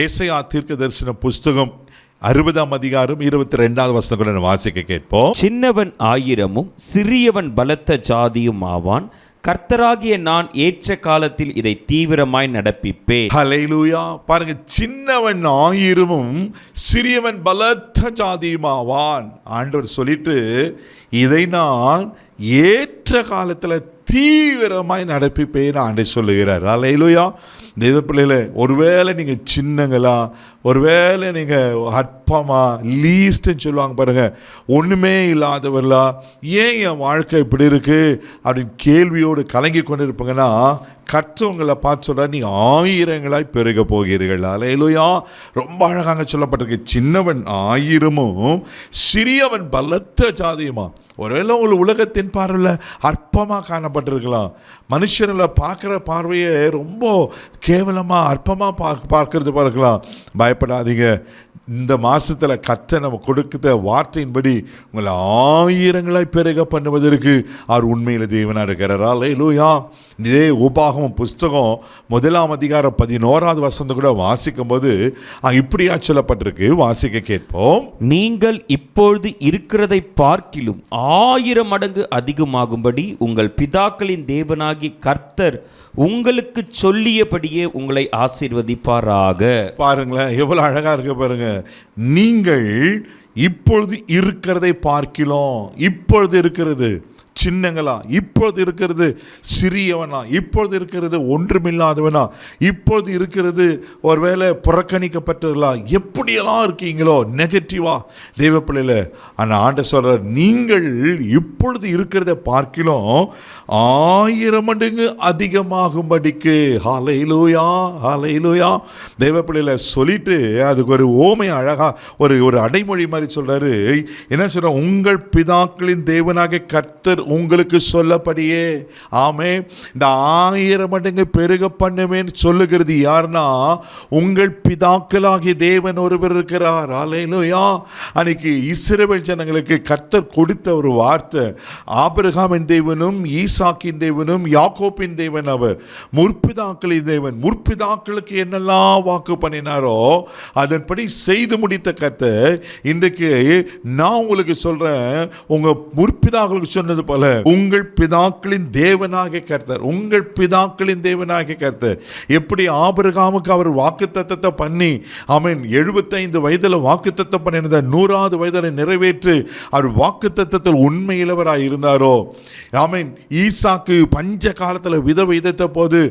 ஏசாயா தீர்க்கதரிசன புஸ்தகம் 60ஆம் அதிகாரம் 22வது வசனம் கூட வாசிக்க கேட்போம். சின்னவன் ஆயிரமும் சிறியவன் பலத்த ஜாதியும் ஆவான். கர்த்தராகிய நான் ஏற்ற காலத்தில் இதை தீவிரமாய் நடப்பிப்பேன். ஹல்லேலூயா. பாருங்க, சின்னவன் ஆயிரமும் சிறியவன் பலத்த ஜாதியும் ஆவான். ஆண்டவர் சொல்லிட்டு இதை நான் ஏற்ற காலத்தில் தீவிரமாய் நடப்பிப்பேன் ஆண்டு சொல்லுகிறார். ஹல்லேலூயா. தெய்வ பிள்ளைகளே, ஒருவேளை நீங்கள் சின்னங்களா, ஒருவேளை நீங்கள் அற்பமா, லீஸ்ட்ன்னு சொல்லுவாங்க பாருங்கள், ஒன்றுமே இல்லாதவர்களா, ஏன் என் வாழ்க்கை இப்படி இருக்குது அப்படின்னு கேள்வியோடு கலங்கி கொண்டு இருப்பீங்கன்னா, கற்றவங்களை பார்த்து சொல்கிறார், நீங்கள் 1000 பெருக போகிறீர்கள். அல்லேலூயா. ரொம்ப அழகாக சொல்லப்பட்டிருக்கு, சின்னவன் 1000 சிறியவன் பலத்த ஜாதியுமா. ஒருவேளை உங்கள் உலகத்தின் பார்வையில் அற்பமாக காணப்பட்டிருக்கலாம். மனுஷர்களை பார்க்குற பார்வையை ரொம்ப கேவலமாக அற்பமாக பார்க்கறது பார்க்கலாம். பயப்படாதீங்க. இந்த மாதத்தில் கர்த்தர் நம்ம கொடுத்த வார்த்தையின்படி உங்களை 1000 பெருக பண்ணுவதற்கு அவர் உண்மையில் தேவனாக இருக்கிறார். அல்லேலூயா. இதே உபாகமம் புஸ்தகம் 1 அதிகாரம் 11வது வசனத்தை கூட வாசிக்கும் போது இப்படியா சொல்லப்பட்டிருக்கு. வாசிக்க கேட்போம். நீங்கள் இப்பொழுது இருக்கிறதை பார்க்கிலும் 1000 மடங்கு அதிகமாகும்படி உங்கள் பிதாக்களின் தேவனாகி கர்த்தர் உங்களுக்கு சொல்லியபடியே உங்களை ஆசீர்வதிப்பாராக. பாருங்களேன், எவ்வளவு அழகா இருக்கு பாருங்க. நீங்கள் இப்பொழுது இருக்கிறதை பார்க்கிறோம். இப்பொழுது இருக்கிறது சின்னங்களா, இப்பொழுது இருக்கிறது சிறியவனா, இப்பொழுது இருக்கிறது ஒன்றுமில்லாதவனா, இப்பொழுது இருக்கிறது ஒருவேளை புறக்கணிக்கப்பட்டவர்களா, எப்படியெல்லாம் இருக்கீங்களோ நெகட்டிவா தெய்வ பிள்ளையில, ஆனால் ஆண்டவர் சொல்றார், நீங்கள் இப்பொழுது இருக்கிறத பார்க்கலாம் 1000 மடங்கு அதிகமாகும்படிக்கு. ஹல்லேலூயா, ஹல்லேலூயா. தெய்வ பிள்ளையில சொல்லிட்டு அதுக்கு ஒரு ஓமை அழகா ஒரு அடைமொழி மாதிரி சொல்றாரு. என்ன சொல்ற, உங்கள் பிதாக்களின் தேவனாக கர்த்தர் உங்களுக்கு சொல்லப்படியே. ஆமே. இந்த 1000 மடங்கு பெருக பண்ணுவேன்னு சொல்லுகிறது யாருன்னா, உங்கள் பிதாக்களாகிய தேவன் ஒருவர் இருக்கிறார். அல்லேலூயா. அன்னைக்கு இஸ்ரவேல் ஜனங்களுக்கு கர்த்தர் கொடுத்த ஒரு வார்த்தை, ஆபிரகாமின் தேவனும் ஈசாக்கின் தேவனும் யாக்கோப்பின் தேவன் அவர், முற்பிதாக்களின் தேவன். முற்பிதாக்களுக்கு என்னெல்லாம் வாக்கு பண்ணினாரோ அதன்படி செய்து முடித்த கர்த்தர் இன்றைக்கு நான் உங்களுக்கு சொல்றேன், உங்க முற்பிதாக்களுக்கு சொன்னது போல உங்கள் பிதாக்களின் தேவனாகிய கர்த்தர், உங்கள் பிதாக்களின் தேவனாகிய கர்த்தர் எப்படி ஆபிரகாமுக்கு அவர் வாக்குத்தத்தத்தை பண்ணி, ஆமென், 75 வயதில் வாக்குத்தத்தம் பண்ணியிருந்த 100வது வயதில் நிறைவேற்று அவர் வாக்குத்தத்தத்தில் உண்மையிலவராக இருந்தாரோ, ஆமென், ஈசாக்கு பஞ்ச காலத்தில் விதைத்த போது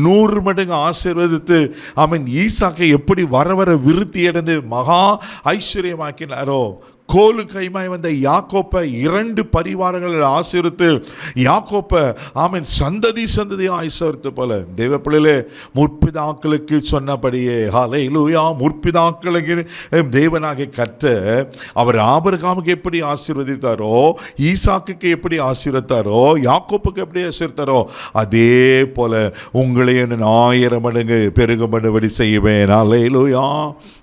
100 மடங்கு ஆசீர்வதித்து, ஆமென், ஈசாக்கை எப்படி வர விருத்தி அடைந்து மகா ஐஸ்வர்யமாக்கினாரோ, கோலு கைமாய் வந்த யாக்கோப்பை 2 பரிவாரங்களில் ஆசீர்வதித்து யாக்கோப்பை, ஆமென், சந்ததி ஆசீர்வதித்து போல தேவ பிள்ளைகளே, முற்பிதாக்களுக்கு சொன்னபடியே. ஹல்லேலூயா. முற்பிதாக்களுக்கு தேவனாகிய கர்த்தர் அவர் ஆபிரகாமுக்கு எப்படி ஆசீர்வதித்தாரோ, ஈசாக்குக்கு எப்படி ஆசீர்வதித்தாரோ, யாக்கோப்புக்கு எப்படி ஆசீர்வதித்தாரோ, அதே போல உங்களையும் 1000 மடங்கு பெருகும்படி செய்வேன். ஹல்லேலூயா.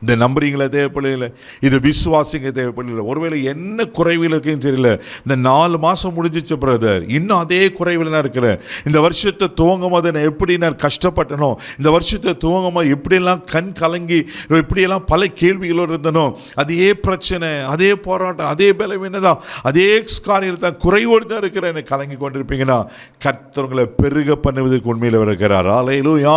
இந்த நம்புறீங்களா தேவ பிள்ளைகளே? இது விசுவாசிங்க தேவ பிள்ளைகளே. ஒருவேளை என்ன குறைவில் இருக்குன்னு தெரியல, இந்த 4 மாசம் முடிஞ்சிச்சு பிரதர், இன்னும் அதே குறைவில் நான் இருக்கிறேன். இந்த வருஷத்தை துவங்கும் போது நான் எப்படி நான் கஷ்டப்பட்டனோ, இந்த வருஷத்தை துவங்கும் போது எப்படியெல்லாம் கண் கலங்கி எப்படியெல்லாம் பல கேள்விகளோடு இருந்தனோ, அதே பிரச்சனை, அதே போராட்டம், அதே பலவீனதான், அதே காரியத்தில் தான் குறைவோடு தான் இருக்கிறேன் கலங்கி கொண்டிருப்பீங்கன்னா, கர்த்தர் பெருக பண்ணுவதற்கு உண்மையில் இருக்கிறார். அல்லேலூயா.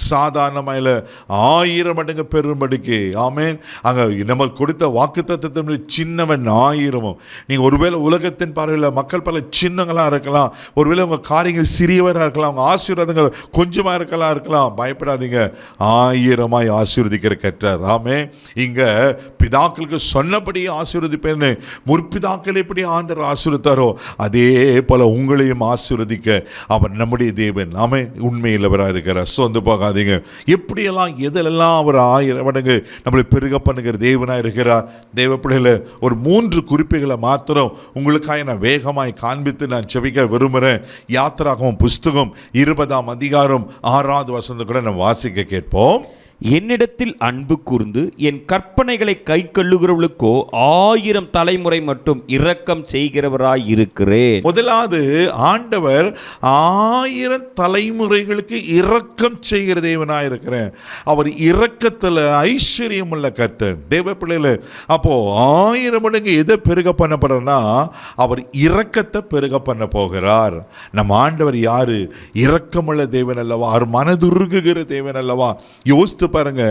சாதாரணமாக 1000 மடங்கு பெரும்படிக்கு. ஆமென். அங்கே நம்ம கொடுத்த வாக்குத்தத்தத்தை சின்னவன் 1000. நீங்கள் ஒருவேளை உலகத்தின் பார்வையில் மக்கள் பல சின்னங்களாக இருக்கலாம், ஒருவேளை உங்கள் காரியங்கள் சிறியவராக இருக்கலாம், உங்கள் ஆசீர்வாதங்கள் கொஞ்சமாக இருக்கலாம். பயப்படாதீங்க, 1000 ஆசீர்வதிக்கிற கர்த்தர். ஆமே. இங்கே பிதாக்களுக்கு சொன்னபடி ஆசீர்வதிப்பேன்னு முற்பிதாக்கள் எப்படி ஆண்டவர் ஆசீர்வதித்தாரோ அதே போல உங்களையும் ஆசீர்வதிக்க அவர் நம்முடைய தேவன். ஆமே. உண்மையிலவராக இருக்கிறார். சொந்து போகாதீங்க. எப்படியெல்லாம் எதிலெல்லாம் அவர் 1000 மடங்கு நம்மளை பெருக பண்ணுகிற தேவனாக இருக்கிறார். தேவ பிள்ளைகளை ஒரு 3 குறிப்புகளை மாத்திரம் உங்களுக்காக நான் வேகமாய் காண்பித்து நான் செபிக்க விரும்புகிறேன். யாத்திராகமம் புஸ்தகம் 20ஆம் அதிகாரம் 6வது வசனத்தை கூட நான் வாசிக்க கேட்போம். என்னிடத்தில் அன்பு கூர்ந்து என் கற்பனைகளை கை கொள்ளுகிறவர்களுக்கோ 1000 தலைமுறை மட்டும் இரக்கம் செய்கிறவராய் இருக்கிறேன். முதலாவது, ஆண்டவர் 1000 தலைமுறைகளுக்கு இரக்கம் செய்கிற தேவனாய் இருக்கிறேன். அவர் இரக்கத்தில் ஐஸ்வர்யம் உள்ள கர்த்தர். தேவ பிள்ளைகளே, அப்போ 1000 மடங்கு எதை பெருக பண்ணப்படுறனா, அவர் இரக்கத்தை பெருக பண்ண போகிறார். நம்ம ஆண்டவர் யாரு? இரக்கமுள்ள தேவன் அல்லவா? அவர் மனதுருகுகிற தேவன் அல்லவா? யோசித்து பாருங்க,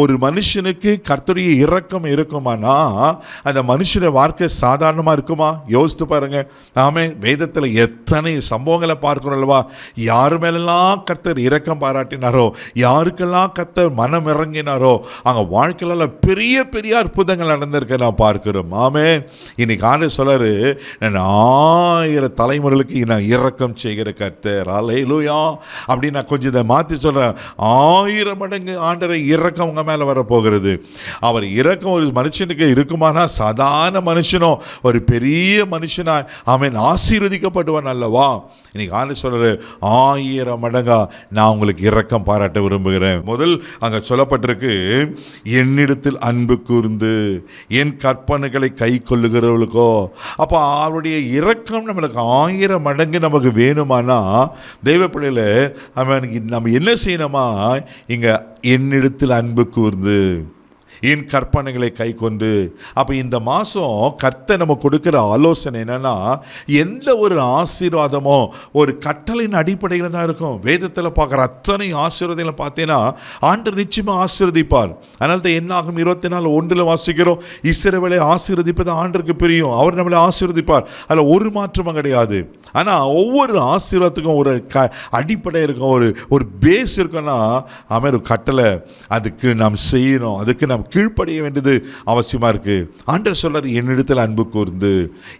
ஒரு மனுஷனுக்கு கர்த்தருடைய இரக்கம் இருக்குமானா அந்த மனுஷனுடைய வாழ்க்கை சாதாரணமாக இருக்குமா? யோசித்து பாருங்க. நாம வேதத்தில் எத்தனை சம்பவங்களை பார்க்கிறோம் அல்லவா? யாரு மேலெல்லாம் கர்த்தர் இரக்கம் பாராட்டினாரோ, யாருக்கெல்லாம் கர்த்தர் மனம் இறங்கினாரோ அங்கே வாழ்க்கையில பெரிய பெரிய அற்புதங்கள் நடந்திருக்க நான் பார்க்கிறோம். ஆமென். இன்னைக்கு ஆண்டு சொல்றாரு, நான் 1000 தலைமுறைகளுக்கு நான் இரக்கம் செய்கிற கர்த்தர். அல்லேலூயா. அப்படி நான் கொஞ்சம் இதை மாற்றி சொல்கிறேன். 1000 மடங்கு ஆண்டரை இரக்கம் உங்கள் மேலே வரப்போகிறது. அவர் இரக்கம் ஒரு மனுஷனுக்கு இருக்குமானா சாதாரண மனுஷனோ ஒரு பெரிய மனுஷனா அவன் ஆசீர்வதிக்கப்படுவான் அல்லவா? இன்னைக்கு ஆண்டு சொல்கிறாரு, 1000 மடங்கா நான் உங்களுக்கு இரக்கம் பாராட்ட விரும்புகிறேன். முதல் அங்கே சொல்லப்பட்டிருக்கு, என்னிடத்தில் அன்பு கூர்ந்து என் கற்பனைகளை கை கொள்ளுகிறவர்களுக்கோ. அப்போ அவருடைய இரக்கம் நம்மளுக்கு 1000 மடங்கு நமக்கு வேணுமானா தெய்வ பிள்ளையில அவனுக்கு நம்ம என்ன செய்யணுமா? இங்கே என்னிடத்தில் அன்பு கூர்ந்து என் கற்பனைகளை கை கொண்டு. அப்போ இந்த மாதம் கர்த்தர் நம்ம கொடுக்குற ஆலோசனை என்னன்னா, எந்த ஒரு ஆசீர்வாதமோ ஒரு கட்டளையின் அடிப்படையில் தான் இருக்கும். வேதத்தில் பார்க்குற அத்தனை ஆசீர்வாதங்களை பார்த்தீங்கன்னா ஆண்டவர் நிச்சயமாக ஆசீர்வதிப்பார். அதனால தான் என்ன ஆகும்? 24:1 வாசிக்கிறோம், இஸ்ரவேலை ஆசீர்வதிப்பது ஆண்டருக்கு பிரியும், அவர் நம்மளை ஆசீர்வதிப்பார். அதில் ஒரு மாற்றமும் கிடையாது. ஆனால் ஒவ்வொரு ஆசீர்வாதத்துக்கும் ஒரு அடிப்படை இருக்கும், ஒரு பேஸ் இருக்குன்னா அவன் ஒரு கட்டளை, அதுக்கு நாம் செய்யணும், அதுக்கு நாம் கீழ்ப்படிய வேண்டியது அவசியமாக இருக்குது. ஆண்டவர் சொல்றார், என்னிடத்தில் அன்பு கூர்ந்து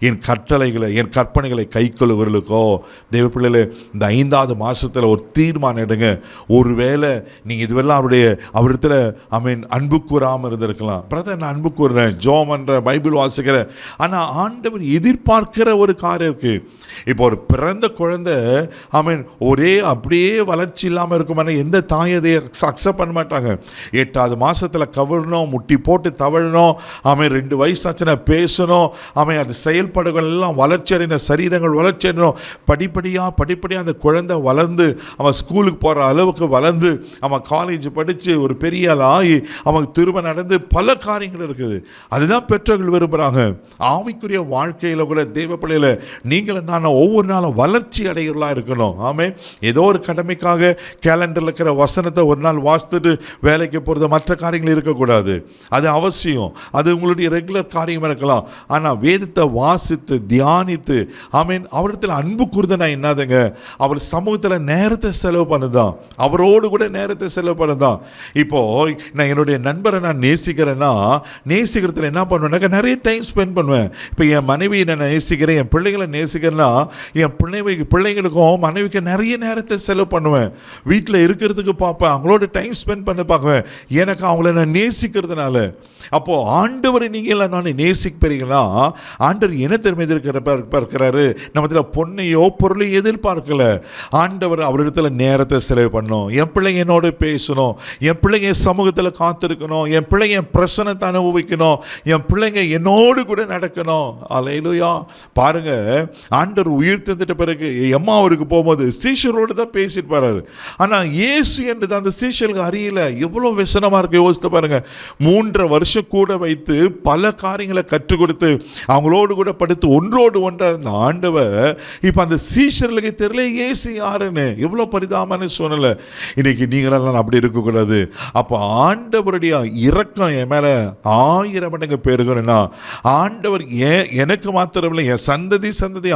என் கட்டளைகளை என் கற்பனைகளை கை கொள்ளுவர்களுக்கோ. தெய்வ பிள்ளைகளே, இந்த 5வது மாதத்தில் ஒரு தீர்மானம் எடுங்க. ஒருவேளை நீங்கள் இதுவெல்லாம் அவரிடத்தில் அன்பு கூறாமல் இருந்திருக்கலாம். பிரதர், நான் அன்பு கூறுறேன், ஜோம் என்ற பைபிள் வாசிக்கிறேன், ஆனால் ஆண்டவர் எதிர்பார்க்கிற ஒரு காரியம் இருக்குது. இப்போ ஒரு பிறந்த குழந்தை ஒரே அப்படியே வளர்ச்சி இல்லாமல் இருக்குமானா எந்த தாய் அதை அக்செப்ட் பண்ண மாட்டாங்க. 8வது மாதத்தில் கவிழணும், முட்டி போட்டு தவழணும், 2 வயசாச்சுன்னா பேசணும், அது செயல்பாடுகள் எல்லாம் வளர்ச்சி அடைந்த சரீரங்கள் வளர்ச்சி அடையணும். படிப்படியாக அந்த குழந்தை வளர்ந்து அவன் ஸ்கூலுக்கு போகிற அளவுக்கு வளர்ந்து அவன் காலேஜ் படித்து ஒரு பெரிய ஆள் ஆகி அவனுக்கு திரும்ப நடந்து பல காரியங்கள் இருக்குது. அதுதான் பெற்றோர்கள் விரும்புகிறாங்க. ஆவிக்குரிய வாழ்க்கையில் கூட தெய்வ பிள்ளையில் நீங்கள் நான் ஒவ்வொரு நாளும் வளர்ச்சி அடைகிறவர்களாக இருக்கணும். ஏதோ ஒரு கடமைக்காக கேலண்டரில் இருக்கிற வசனத்தை ஒரு நாள் வாசித்துட்டு வேலைக்கு போகிறது, மற்ற காரியங்கள் இருக்கக்கூடாது. அது அவசியம், அது உங்களுடைய ரெகுலர் காரியம் இருக்கலாம். ஆனால் வேதத்தை வாசித்து தியானித்து அவரிடத்தில் அன்பு கூர்தனா என்னதுங்க? அவர் சமூகத்தில் நேரத்தை செலவு பண்ணுதான், அவரோடு கூட நேரத்தை செலவு பண்ணுதான். இப்போ நான் என்னுடைய நண்பரை நான் நேசிக்கிறேன்னா, நேசிக்கிறதுல என்ன பண்ணுவேன்னாக்கா நிறைய டைம் ஸ்பெண்ட் பண்ணுவேன். இப்போ என் மனைவியை நான் நேசிக்கிறேன், என் பிள்ளைகளை நேசிக்கிறேன்னா என் பிள்ளைங்களுக்கும் மனைவிக்கு நிறைய நேரத்தை செலவு பண்ணுவேன். வீட்டில் இருக்கிறதுக்கு பார்ப்பேன், அவங்களோட டைம் ஸ்பெண்ட் பண்ண பார்க்குவேன். எனக்கு அவங்கள நான் நேசிக்கிறதுனால. அப்போது ஆண்டவரை நீங்கள் நான் நேசிப்பீங்கன்னா ஆண்டவர் என்ன திறமை எதிர்பார்க்கிறாரு? நம்ம பொண்ணையோ பொருளையோ எதிர்பார்க்கல. ஆண்டவர் அவரிடத்துல நேரத்தை செலவு பண்ணணும், என் பிள்ளைங்க என்னோட பேசணும், என் பிள்ளைங்க சமூகத்தில் காத்திருக்கணும், என் பிள்ளைங்க என் பிரசனத்தை அனுபவிக்கணும், என் பிள்ளைங்க என்னோடு கூட நடக்கணும். அல்லேலூயா. பாருங்க, ஆண்டவர் உயிர் தந்துட்ட பிறகு எம்மாவூருக்கு போகும்போது சீஷரோடு தான் பேசிட்டு போறாரு. ஆனால் இயேசு என்று அந்த சீஷர்களுக்கு அறியல. எவ்வளோ விசனமாக இருக்கு யோசித்து பாருங்க. 3.5 வருஷம் கூட வைத்து பல காரியங்களை கற்றுக் கொடுத்து அவங்களோடு கூட படுத்து ஒன்றோடு ஒன்றாக இருந்த ஆண்டவர் இப்போ அந்த சீஷர்களுக்கு தெரியல இயேசு யாருன்னு. எவ்வளோ பரிதாபமான சூழ்நிலை. இன்னைக்கு நீங்களெல்லாம் அப்படி இருக்கக்கூடாது. அப்போ ஆண்டவருடைய இரக்கம் என் மேலே 1000 மடங்கு பெருகணும்னா, ஆண்டவர் எனக்கு மாத்திரமில்லை என் சந்ததி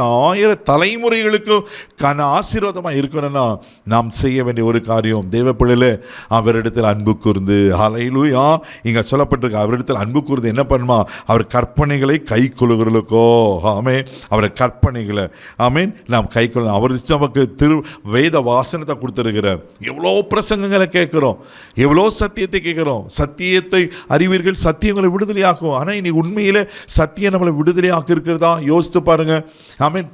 1000 தலைமுறைகளுக்கும் ஆசீர்வாதமாக இருக்கணும்னா நாம் செய்ய வேண்டிய ஒரு காரியம், தேவ பிள்ளைகளே, அவரிடத்தில் அன்பு கூர்ந்து. ஹல்லேலூயா. இங்கே சொல்லப்பட்டிருக்கு, அவரிடத்தில் அன்பு கூர்ந்து என்ன பண்ணுமா? அவர் கற்பனைகளை கை கொள்ளுகிறவர்களுக்கோ. ஆமென். அவரை கற்பனைகளை நாம் கை கொள்ளணும். அவர் நமக்கு வேத வாசனத்தை கொடுத்துருக்கிறார். எவ்வளோ பிரசங்கங்களை கேட்குறோம், எவ்வளோ சத்தியத்தை கேட்குறோம். சத்தியத்தை அறிவீர்கள், சத்தியங்களை விடுதலையாக்கும். ஆனால் இன்னைக்கு உண்மையில் சத்தியம் நம்மளை விடுதலையாக்க இருக்கிறதா யோசித்து பாருங்க.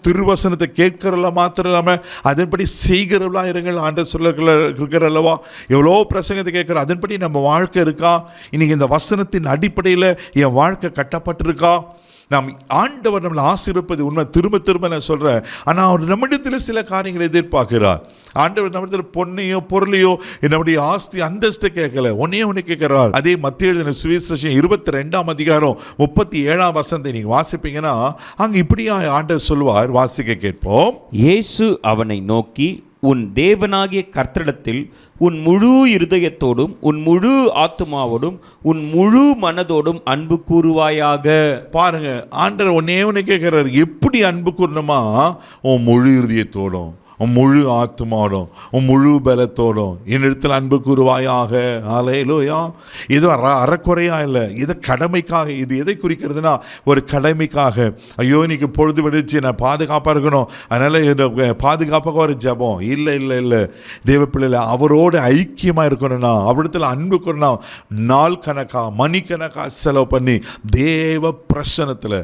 திருவசனத்தை கேட்கிறல்ல மாத்திரம் இல்லாமல் அதன்படி செய்கிறவர்களா இருங்கள் ஆண்டவர் சொல்ல இருக்கிறல்லவா. எவ்வளோ பிரசங்கத்தை கேட்குற அதன்படி நம்ம வாழ்க்கை இருக்கா? இன்னைக்கு இந்த வசனத்தின் அடிப்படையில் என் வாழ்க்கை கட்டப்பட்டிருக்கா? நாம் ஆண்டவர் நம்மளை ஆசீர்வதிப்பது உண்மை, திரும்ப நான் சொல்கிறேன். ஆனால் அவர் நம்மிடத்தில் சில காரியங்களை எதிர்பார்க்கிறார். ஆண்டவர் நம்மிடத்தில் பொண்ணையோ பொருளையோ நம்முடைய ஆஸ்தி அந்தஸ்தை கேட்கல, ஒன்று கேட்கிறார். அதே மத்திய எழுதின சுவிசேஷம் 22ஆம் அதிகாரம் 37ஆம் வசனத்தை நீங்கள் வாசிப்பீங்கன்னா அங்கே இப்படியா ஆண்டவர் சொல்வார். வாசிக்க கேட்போம். இயேசு அவனை நோக்கி, உன் தேவனாகிய கர்த்தரிடத்தில் உன் முழு இருதயத்தோடும் உன் முழு ஆத்துமாவோடும் உன் முழு மனதோடும் அன்பு கூறுவாயாக. பாருங்க, ஆண்டவர் ஒன்னே ஒன்று கேட்கிறார், எப்படி அன்பு கூறணுமா? உன் முழு இருதயத்தோடும் உன் முழு ஆத்துமாவோடும் உன் முழு பலத்தோடும் என்னிடத்தில் அன்பு கூறுவாயாக. ஹல்லேலூயா. இது அறக்குறையா இல்லை, இது கடமைக்காக. இது எதை குறிக்கிறதுனா ஒரு கடமைக்காக. ஐயோ இன்னைக்கு பொழுது விடுச்சு, நான் பாதுகாப்பாக இருக்கணும், அதனால் பாதுகாப்பாக ஒரு ஜபம் இல்லை இல்லை இல்லை. தேவ பிள்ளைல அவரோடு ஐக்கியமாக இருக்கணும்னா, அவரிடத்தில் அன்பு கூறணும், நாள் கணக்காக மணிக்கணக்காக செலவு பண்ணி தேவ பிரசன்னத்தில்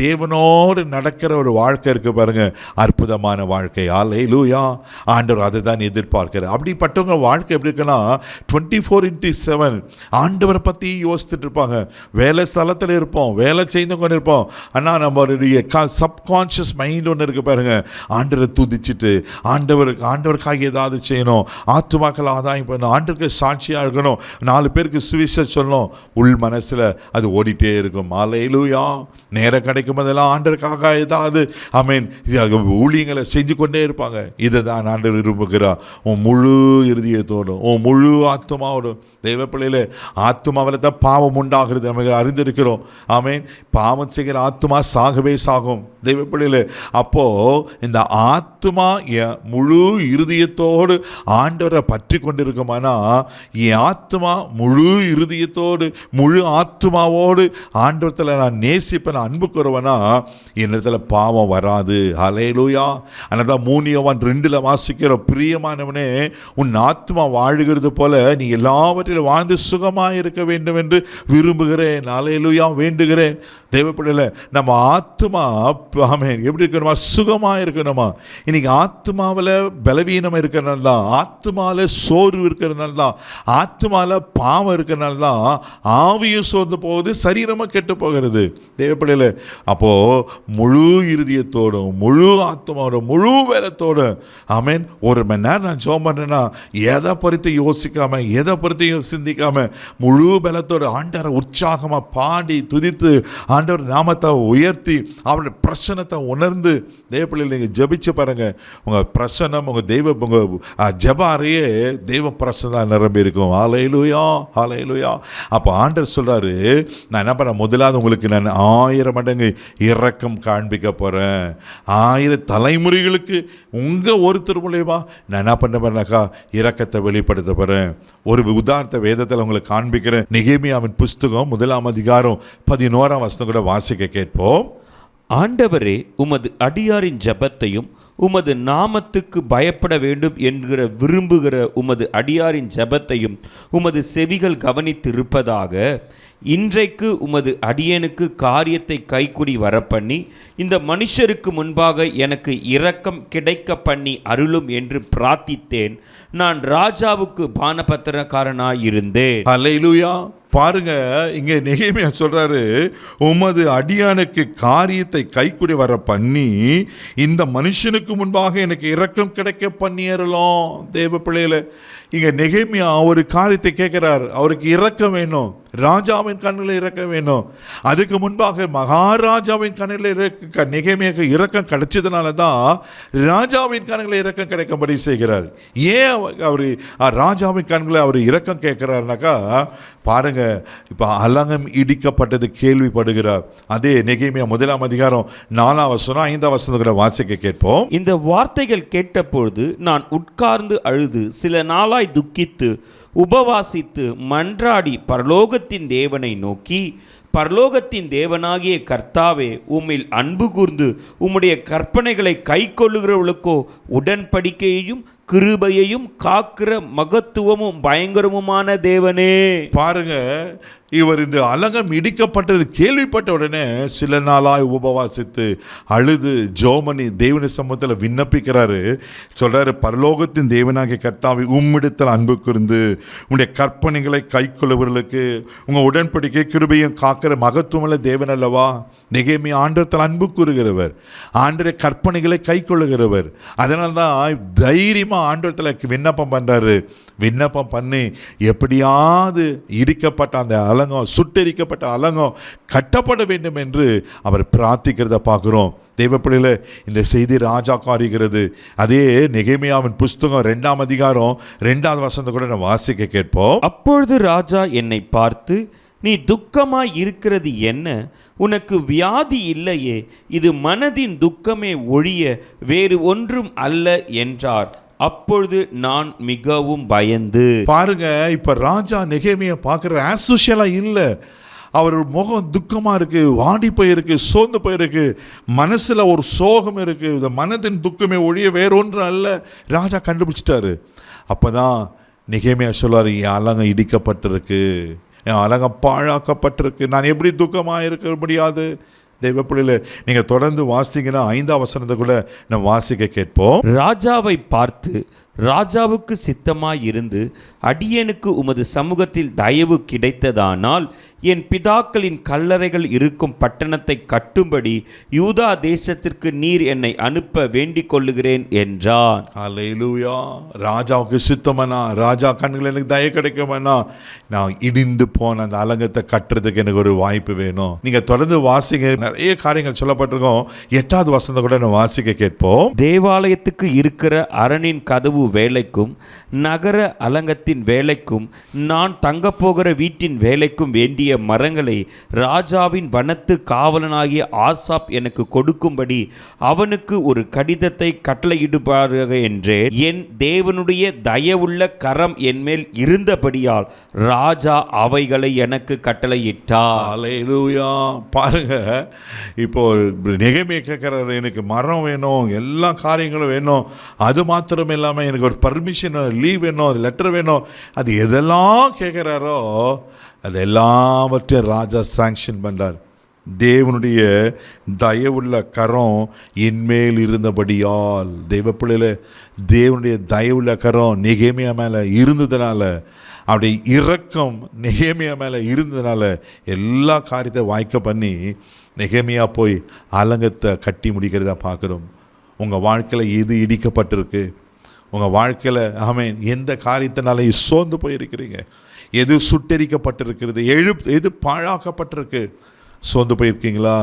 தேவனோடு நடக்கிற ஒரு வாழ்க்கை இருக்குது பாருங்க, அற்புதமான வாழ்க்கை. ஹல்லேலூயா. ஆண்டவர் அதை தான் எதிர்பார்க்கிறார். அப்படிப்பட்டவங்க வாழ்க்கை எப்படி இருக்குன்னா 24/7 ஆண்டவரை பற்றி யோசிச்சுட்டு இருப்பாங்க. வேலை ஸ்தலத்தில் இருப்போம், வேலை செய்து கொண்டு இருப்போம், ஆனால் நம்மளுடைய சப்கான்ஷியஸ் மைண்ட் ஒன்று இருக்குது பாருங்க, ஆண்டவரை துதிச்சுட்டு ஆண்டவருக்காக ஏதாவது செய்யணும், ஆத்துமாக்கள் ஆதாயம் பண்ணணும், ஆண்டவருக்கு சாட்சியாக இருக்கணும், 4 பேருக்கு சுவிசேஷம் சொல்லணும், உள் மனசில் அது ஓடிட்டே இருக்கும். ஹல்லேலூயா. நேரம் கிடைக்கும் போதெல்லாம் ஆண்டவருக்காக ஏதாவது ஊழியங்களை செஞ்சு கொண்டே இருப்பாங்க. இதை தான் ஆண்டவர் விரும்புகிறார். உன் முழு இருதயத்தோடும் உன் முழு ஆத்மாவோடும். தெய்வ பிள்ளையில ஆத்மாவில் தான் பாவம் உண்டாகிறது நம்ம அறிந்திருக்கிறோம். ஆமேன். பாவம் செய்கிற ஆத்மா சாகவே சாகும். தெய்வ பிள்ளையில அப்போ இந்த ஆத்மா முழு இருதயத்தோடு ஆண்டவரை பற்றி கொண்டிருக்குமானா, என் ஆத்மா முழு இருதயத்தோடு முழு ஆத்மாவோடு ஆண்டவரத்தில் நான் நேசிப்பேன், அன்பு கூறுவேனா, என்னிடத்துல பாவம் வராது. ஹல்லேலூயா. ஆனால் தான் 3 யோவான் 2 வாசிக்கிறோம், பிரியமானவனே உன் ஆத்மா வாழுகிறது போல நீ எல்லாவற்றையும் வாழ்ந்து சுகமாக இருக்க வேண்டும் என்று விரும்புகிறேன். ஹல்லேலூயா. வேண்டுகிறேன். தேவைப்படல நம்ம ஆத்மா எப்படி இருக்கணுமா? சுகமாக இருக்கணுமா? இன்னைக்கு ஆத்மாவில் பலவீனம் இருக்கிறனால தான், ஆத்மாவில் சோர்வு இருக்கிறனால தான், ஆத்மாவில் பாவம் இருக்கிறனால தான் ஆவியும் சோர்ந்து போகுது, சரீரமாக கெட்டு போகிறது. தேவைப்படல அப்போது முழு இருதயத்தோடும் முழு ஆத்மாவோடும் முழு வேலத்தோடு ஆமேன் 1 மணி நேரம் நான் ஜெபம் பண்ணுறேன்னா, எதை பற்றி யோசிக்காமல் எதை பற்றி சிந்திக்காமல் முழு பலத்தோடு ஆண்டவரை உற்சாகமாக பாடி துதித்து ஆண்டவர் நாமத்தை உயர்த்தி அவருடைய பிரசன்னத்தை உணர்ந்து தெய்வ பிள்ளைகள் நீங்கள் ஜபிச்சு பாருங்க. உங்கள் பிரசன்னம் உங்கள் ஜப அறையே தெய்வ பிரசன்னம் நிரம்பி இருக்கும். ஹல்லேலூயா. ஹல்லேலூயா. அப்போ ஆண்டவர் சொல்கிறாரு, நான் என்ன பண்ண, முதலாவது உங்களுக்கு நான் 1000 மடங்கு இரக்கம் காண்பிக்க போகிறேன். 1000 தலைமுறைகளுக்கு உங்கள் ஒருத்தர் மூலியமா நான் என்ன பண்ண போறேனாக்கா இரக்கத்தை வெளிப்படுத்த போகிறேன். ஒரு உதாரணத்தை வேதத்தில் உங்களுக்கு காண்பிக்கிறேன். நெகேமியாவின் புஸ்தகம் 1 அதிகாரம் 11 கூட வாசிக்க கேட்போம். ஆண்டவரே, உமது அடியாரின் ஜெபத்தையும் உமது நாமத்துக்கு பயப்பட வேண்டும் என்கிற விரும்புகிற உமது அடியாரின் ஜெபத்தையும் உமது செவிகள் கவனித்திருப்பதாக. இன்றைக்கு உமது அடியேனுக்கு காரியத்தை கைக்குடி வரப்பண்ணி இந்த மனுஷருக்கு முன்பாக எனக்கு இரக்கம் கிடைக்க பண்ணி அருளும் என்று பிரார்த்தித்தேன். நான் ராஜாவுக்கு பானபத்திரக்காரனாயிருந்தேன். ஹல்லேலூயா. பாருங்க, இங்கே நெகேமியா சொல்றாரு, உமது அடியானுக்கு காரியத்தை கைக்குடி வர பண்ணி இந்த மனுஷனுக்கு முன்பாக எனக்கு இரக்கம் கிடைக்க பண்ணியறலாம். தேவ பிள்ளையில இங்கே நெகேமியா ஒரு காரியத்தை கேட்கிறார். அவருக்கு இரக்கம் வேணும், ராஜாவின் கண்ணில் இரக்கம் வேணும். அதுக்கு முன்பாக மகாராஜாவின் கண்ணில் நெகேமியாவுக்கு இரக்கம் கிடைச்சதுனால தான் ராஜாவின் கண்ணில் இரக்கம் கிடைக்கும்படி செய்கிறார். ஏன் அவர் ராஜாவின் கண்களை அவர் இரக்கம் கேட்கிறாருனாக்கா, பாருங்க, இப்போ அலங்கம் இடிக்கப்பட்டது கேள்விப்படுகிறார். அதே நெகேமியா 1 அதிகாரம் 4 வசனம் 5 வசனம் கூட வாசிக்க கேட்போம். இந்த வார்த்தைகள் கேட்டபொழுது நான் உட்கார்ந்து அழுது சில நாளாய் துக்கித்து உபவாசித்து மன்றாடி பரலோகத்தின் தேவனை நோக்கி, பரலோகத்தின் தேவனாகிய கர்த்தாவே, உம்மில் அன்பு கூர்ந்து உம்முடைய கற்பனைகளை கை கொள்ளுகிறவர்களுக்கோ உடன்படிக்கையையும் கிருபையையும் காக்கிற மகத்துவமும் பயங்கரமுமான தேவனே. பாருங்க, இவர் இந்த அலங்கம் இடிக்கப்பட்டது கேள்விப்பட்ட உடனே சில நாளாய் உபவாசித்து அழுது ஜோமனி தேவன சமூகத்தில் விண்ணப்பிக்கிறாரு. சொல்றாரு, பரலோகத்தின் தேவனாகிய கர்த்தாவை, உம்மிடத்தில் அன்பு கூர்ந்து உங்களுடைய கற்பனைகளை கை கொள்ளுவர்களுக்கு உங்கள் உடன்படிக்கை கிருபையும் காக்கிற மகத்துவமுள்ள தேவன் அல்லவா. நெகேமியா ஆண்டவரத்தில் அன்பு கூறுகிறவர், ஆண்டவருடைய கற்பனைகளை கை கொள்ளுகிறவர். அதனால தான் தைரியமாக ஆண்டவரத்தில் விண்ணப்பம் பண்ணுறாரு. விண்ணப்பம் பண்ணி எப்படியாவது இடிக்கப்பட்ட அந்த அலங்கம், சுட்டெரிக்கப்பட்ட அலங்கம் கட்டப்பட வேண்டும் என்று அவர் பிரார்த்திக்கிறத பார்க்குறோம். தெய்வப்பிள்ளையில் இந்த செய்தி ராஜாக்கு அறிகிறது. அதே நெகேமியாவின் புஸ்தகம் 2ஆம் அதிகாரம் 2வது வசனத்தை கூட நான் வாசிக்க கேட்போம். அப்பொழுது ராஜா என்னை பார்த்து, நீ துக்கமாய் இருக்கிறது என்ன? உனக்கு வியாதி இல்லையே, இது மனதின் துக்கமே ஒழிய வேறு ஒன்றும் அல்ல என்றார். அப்பொழுது நான் மிகவும் பயந்து. பாருங்க, இப்ப ராஜா நெகேமியா பார்க்குற ஆசோஷியலா இல்லை. அவர் முகம் துக்கமாக இருக்குது, வாடி போயிருக்கு, சோர்ந்து போயிருக்கு, மனசில் ஒரு சோகம் இருக்குது. இந்த மனதின் துக்கமே ஒழிய வேறொன்றும் அல்ல. ராஜா கண்டுபிடிச்சிட்டாரு. அப்போ தான் நெகேமியா சொல்வார், என் அலங்கம் இடிக்கப்பட்டிருக்கு, என் அலங்கம் பாழாக்கப்பட்டிருக்கு, நான் எப்படி துக்கமாக இருக்க முடியாது? தெய்வப்பிள்ளையில் நீங்கள் தொடர்ந்து வாசிங்கன்னா 5ஆம் வசனத்தை கூட நம்ம வாசிக்க கேட்போம். ராஜாவை பார்த்து, ராஜாவுக்கு சித்தமாயிருந்து அடியேனுக்கு உமது சமூகத்தில் தயவு கிடைத்ததானால் என் பிதாக்களின் கல்லறைகள் இருக்கும் பட்டணத்தை கட்டும்படி யூதா தேசத்திற்கு நீர் என்னை அனுப்ப வேண்டிக் கொள்ளுகிறேன் என்றான். அல்லேலூயா. ராஜாவுக்கு சித்தமானா, ராஜா கண்கள் எனக்கு தயவு கிடைக்குமானா, நான் இடிந்து போன அந்த அலங்கத்தை கட்டுறதுக்கு எனக்கு ஒரு வாய்ப்பு வேணும். நீங்கள் தொடர்ந்து வாசிங்க, நிறைய காரியங்கள் சொல்லப்பட்டிருக்கோம். 8வது வசனத்தை கூட நான் வாசிக்க கேட்போம். தேவாலயத்துக்கு இருக்கிற அரணின் கதவு வேலைக்கும் நகர அலங்கத்தின் வேலைக்கும் நான் தங்கப்போகிற வீட்டின் வேலைக்கும் வேண்டிய மரங்களை ராஜாவின் வனத்து காவலனாகிய ஆசாப் எனக்கு கொடுக்கும்படி அவனுக்கு ஒரு கடிதத்தை கட்டளையிடுவார்கள் என்றேன். என் தேவனுடைய தயவுள்ள கரம் என்மேல் இருந்தபடியால் ராஜா அவைகளை எனக்கு கட்டளையிட்டார். அல்லேலூயா. பாருங்க, இப்போ நெகேமியா கேட்குறாரு, எனக்கு மரம் வேணும், எல்லா காரியங்களும் வேணும், அது மாத்திரம் இல்லாமல் எனக்கு ஒரு பர்மிஷன், லீவ் வேணும், லெட்டர் வேணும். அது எதெல்லாம் கேட்குறாரோ அது எல்லாவற்றையும் ராஜா சாங்ஷன் பண்ணுறார். தேவனுடைய தயவுள்ள கரம் என்மேல் இருந்தபடியால். தெய்வப்பிள்ளையில் தேவனுடைய தயவுள்ள கரம் நெகேமியா மேலே இருந்ததுனால, அப்படி இரக்கம் நெகேமியா மேலே இருந்ததுனால எல்லா காரியத்தை வாய்க்க பண்ணி நெகேமியா போய் அலங்கத்தை கட்டி முடிக்கிறதா பார்க்குறோம். உங்கள் வாழ்க்கையில் எது இடிக்கப்பட்டிருக்கு? உங்கள் வாழ்க்கையில் ஆமென் எந்த காரியத்தினால சோர்ந்து போயிருக்கிறீங்க? எது சுட்டெரிக்கப்பட்டிருக்கிறது? எது பாழாக்கப்பட்டிருக்கு? சோர்ந்து போயிருக்கீங்களா?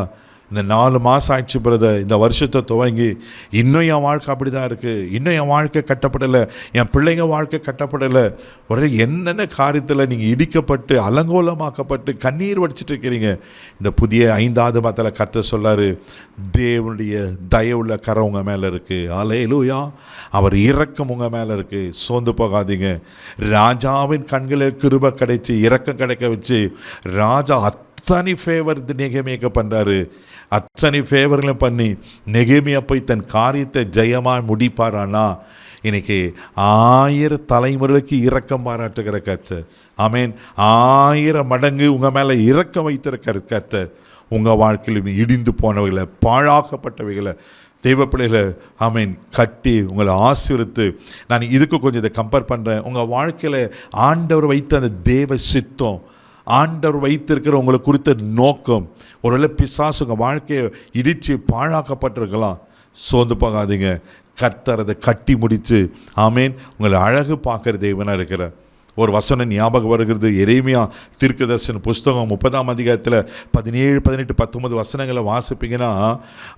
இந்த 4 மாதம் ஆயிடுச்சு பிரதர், இந்த வருஷத்தை துவங்கி இன்னும் என் வாழ்க்கை அப்படி தான் இருக்குது, இன்னும் என் வாழ்க்கை கட்டப்படலை, என் பிள்ளைங்க வாழ்க்கை கட்டப்படலை. ஒரே என்னென்ன காரியத்தில் நீங்கள் இடிக்கப்பட்டு அலங்கோலமாக்கப்பட்டு கண்ணீர் வடிச்சிட்டு இருக்கிறீங்க. இந்த புதிய 5வது மாதத்தில் கர்த்தர் சொல்லாரு, தேவனுடைய தயவுள்ள கரம் உங்கள் மேலே இருக்குது. அல்லேலூயா. அவர் இரக்கம் உங்கள் மேலே இருக்குது. சோர்ந்து போகாதீங்க. ராஜாவின் கண்களில் கிருபை கிடைச்சி இரக்கம் கிடைக்க வச்சு ராஜா அத்தனை ஃபேவர் நெகேமியாக்கு பண்ணுறாரு. அத்தனை ஃபேவர்களும் பண்ணி நெகேமியா போய் தன் காரியத்தை ஜெயமாக முடிப்பாரானா இன்னைக்கு 1000 தலைமுறைக்கு இரக்கம் பாராட்டுகிற கர்த்தர். ஆமேன். 1000 மடங்கு உங்கள் மேலே இரக்கம் வைத்திருக்கிற கர்த்தர் உங்கள் வாழ்க்கையில் இடிந்து போனவைகளை, பாழாக்கப்பட்டவைகளை தெய்வப்பிள்ளைகளை ஆமீன் கட்டி உங்களை ஆசீர்வதித்து, நான் இதுக்கு கொஞ்சம் இதை கம்பேர் பண்ணுறேன். உங்கள் வாழ்க்கையில் ஆண்டவர் வைத்த அந்த தேவ சித்தம், ஆண்டவர் வைத்திருக்கிற உங்களை குறித்த நோக்கம், ஒருவேளை பிசாசு உங்கள் வாழ்க்கையை இடித்து பாழாக்கப்பட்டிருக்கலாம். சோர்ந்து போகாதீங்க. கர்த்தர் அதை கட்டி முடித்து ஆமேன் உங்களை அழகு பார்க்குற தேவனாக இருக்கிறார். ஒரு வசனம் ஞாபகம் வருகிறது. எரேமியா தீர்க்கதரிசன புஸ்தகம் 30ஆம் அதிகாரத்தில் 17, 18, 19 வசனங்களை வாசிப்பீங்கன்னா,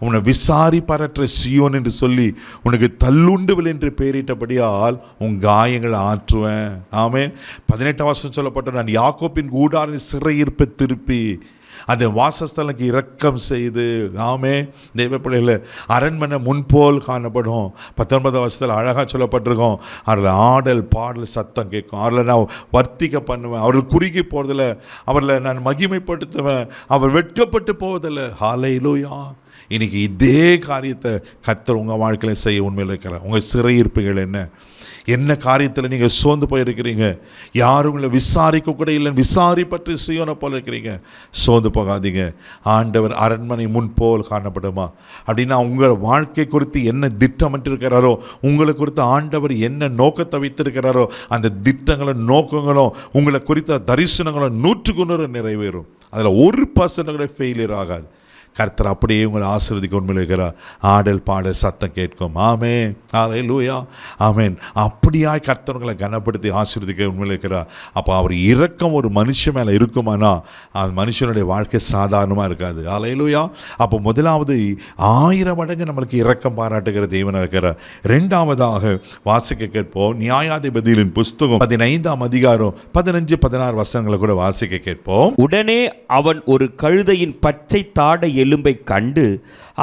உன்னை விசாரிப்பறற்ற சியோன் என்று சொல்லி உனக்கு தள்ளுண்டுவில் என்று பெயரிட்டபடியால் உன் காயங்களை ஆற்றுவேன். ஆமேன். 18ஆம் வசனம் சொல்லப்பட்ட, நான் யாக்கோப்பின் கூடார சிறையிருப்பை திருப்பி அந்த வாசஸ்தலனுக்கு இரக்கம் செய்து. ஆமே. தெய்வ பிள்ளைகளை அரண்மனை முன்போல் காணப்படும். 19ஆம் வசனத்தில் அழகாக சொல்லப்பட்டிருக்கோம், அதில் ஆடல் பாடல் சத்தம் கேட்கும், அதில் நான் வர்த்திக்க பண்ணுவேன், அவர்கள் குறுகி போகிறதில்ல, அவரில் நான் மகிமைப்படுத்துவேன், அவர் வெட்கப்பட்டு போவதில்லை. ஹல்லேலூயா. இன்னைக்கு இதே காரியத்தை கர்த்தர் உங்கள் வாழ்க்கையில் செய்ய உண்மையில் இருக்கிறார். உங்கள் சிறையிருப்புகள் என்ன காரியத்தில் நீங்கள் சோர்ந்து போயிருக்கிறீங்க? யாரும் உங்களை விசாரிக்க கூட இல்லைன்னு விசாரிப்பட்டு சியோனை போல இருக்கிறீங்க. சோர்ந்து போகாதீங்க. ஆண்டவர் அரண்மனை முன்போல் காணப்படுமா? அப்படின்னா உங்கள் வாழ்க்கை குறித்து என்ன திட்டமிட்டிருக்கிறாரோ, உங்களை குறித்து ஆண்டவர் என்ன நோக்கத்தை வைத்திருக்கிறாரோ, அந்த திட்டங்களும் நோக்கங்களும் உங்களை குறித்த தரிசனங்களும் 100க்கு 100 நிறைவேறும். அதில் 1% கூட ஃபெயிலியர் ஆகாது. கர்த்தர் அப்படியே உங்களை ஆசீர்வதிக்க உண்மையில் இருக்கிறார். ஆடல் பாடல் சத்தம் கேட்கும். ஆமென், ஹல்லேலூயா, ஆமென். அப்படியாய் கர்த்தர் உங்களை கனப்படுத்தி ஆசீர்வதிக்க உண்மையில் இருக்கிறார். அப்போ அவர் இரக்கம் ஒரு மனுஷன் மேலே இருக்குமானா அந்த மனுஷனுடைய வாழ்க்கை சாதாரணமாக இருக்காது. ஹல்லேலூயா. அப்போ முதலாவது 1000 மடங்கு நம்மளுக்கு இரக்கம் பாராட்டுகிற தேவனாக இருக்கிறார். இரண்டாவதாக வாசிக்க கேட்போம் நியாயாதிபதிகளின் புஸ்தகம் 15ஆம் அதிகாரம் 15-16 வசனங்களை கூட வாசிக்க கேட்போம். உடனே அவன் ஒரு கழுதையின் பச்சை தாடை எலும்பை கண்டு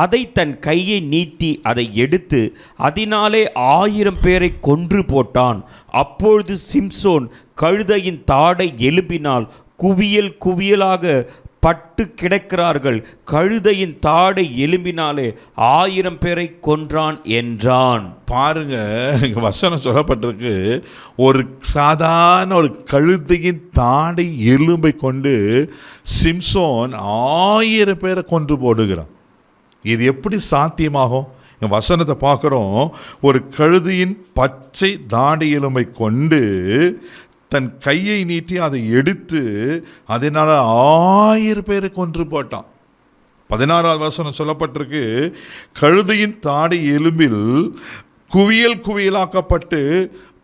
அதை தன் கையை நீட்டி அதை எடுத்து அதனாலே 1000 பேரை கொன்று போட்டான். அப்பொழுது சிம்சோன் கழுதையின் தாடை எலும்பினால் குவியல் குவியலாக பட்டு கிடக்கிறார்கள். கழுதையின் தாடை எலும்பினாலே 1000 பேரை கொன்றான் என்றான். பாருங்க, இங்க வசனம் சொல்லப்பட்டிருக்கு, ஒரு சாதாரண ஒரு கழுதையின் தாடை எலும்பை கொண்டு சிம்சோன் 1000 பேரை கொன்று போடுகிறான். இது எப்படி சாத்தியமாகும்? வசனத்தை பார்க்குறோம். ஒரு கழுதையின் பச்சை தாடை எலும்பை கொண்டு தன் கையை நீட்டி அதை எடுத்து அதனால் 1000 பேரை கொன்று போட்டான். 16வது வசனம் சொல்லப்பட்டிருக்கு, கழுதையின் தாடை எலும்பில் குவியல் குவியலாக்கப்பட்டு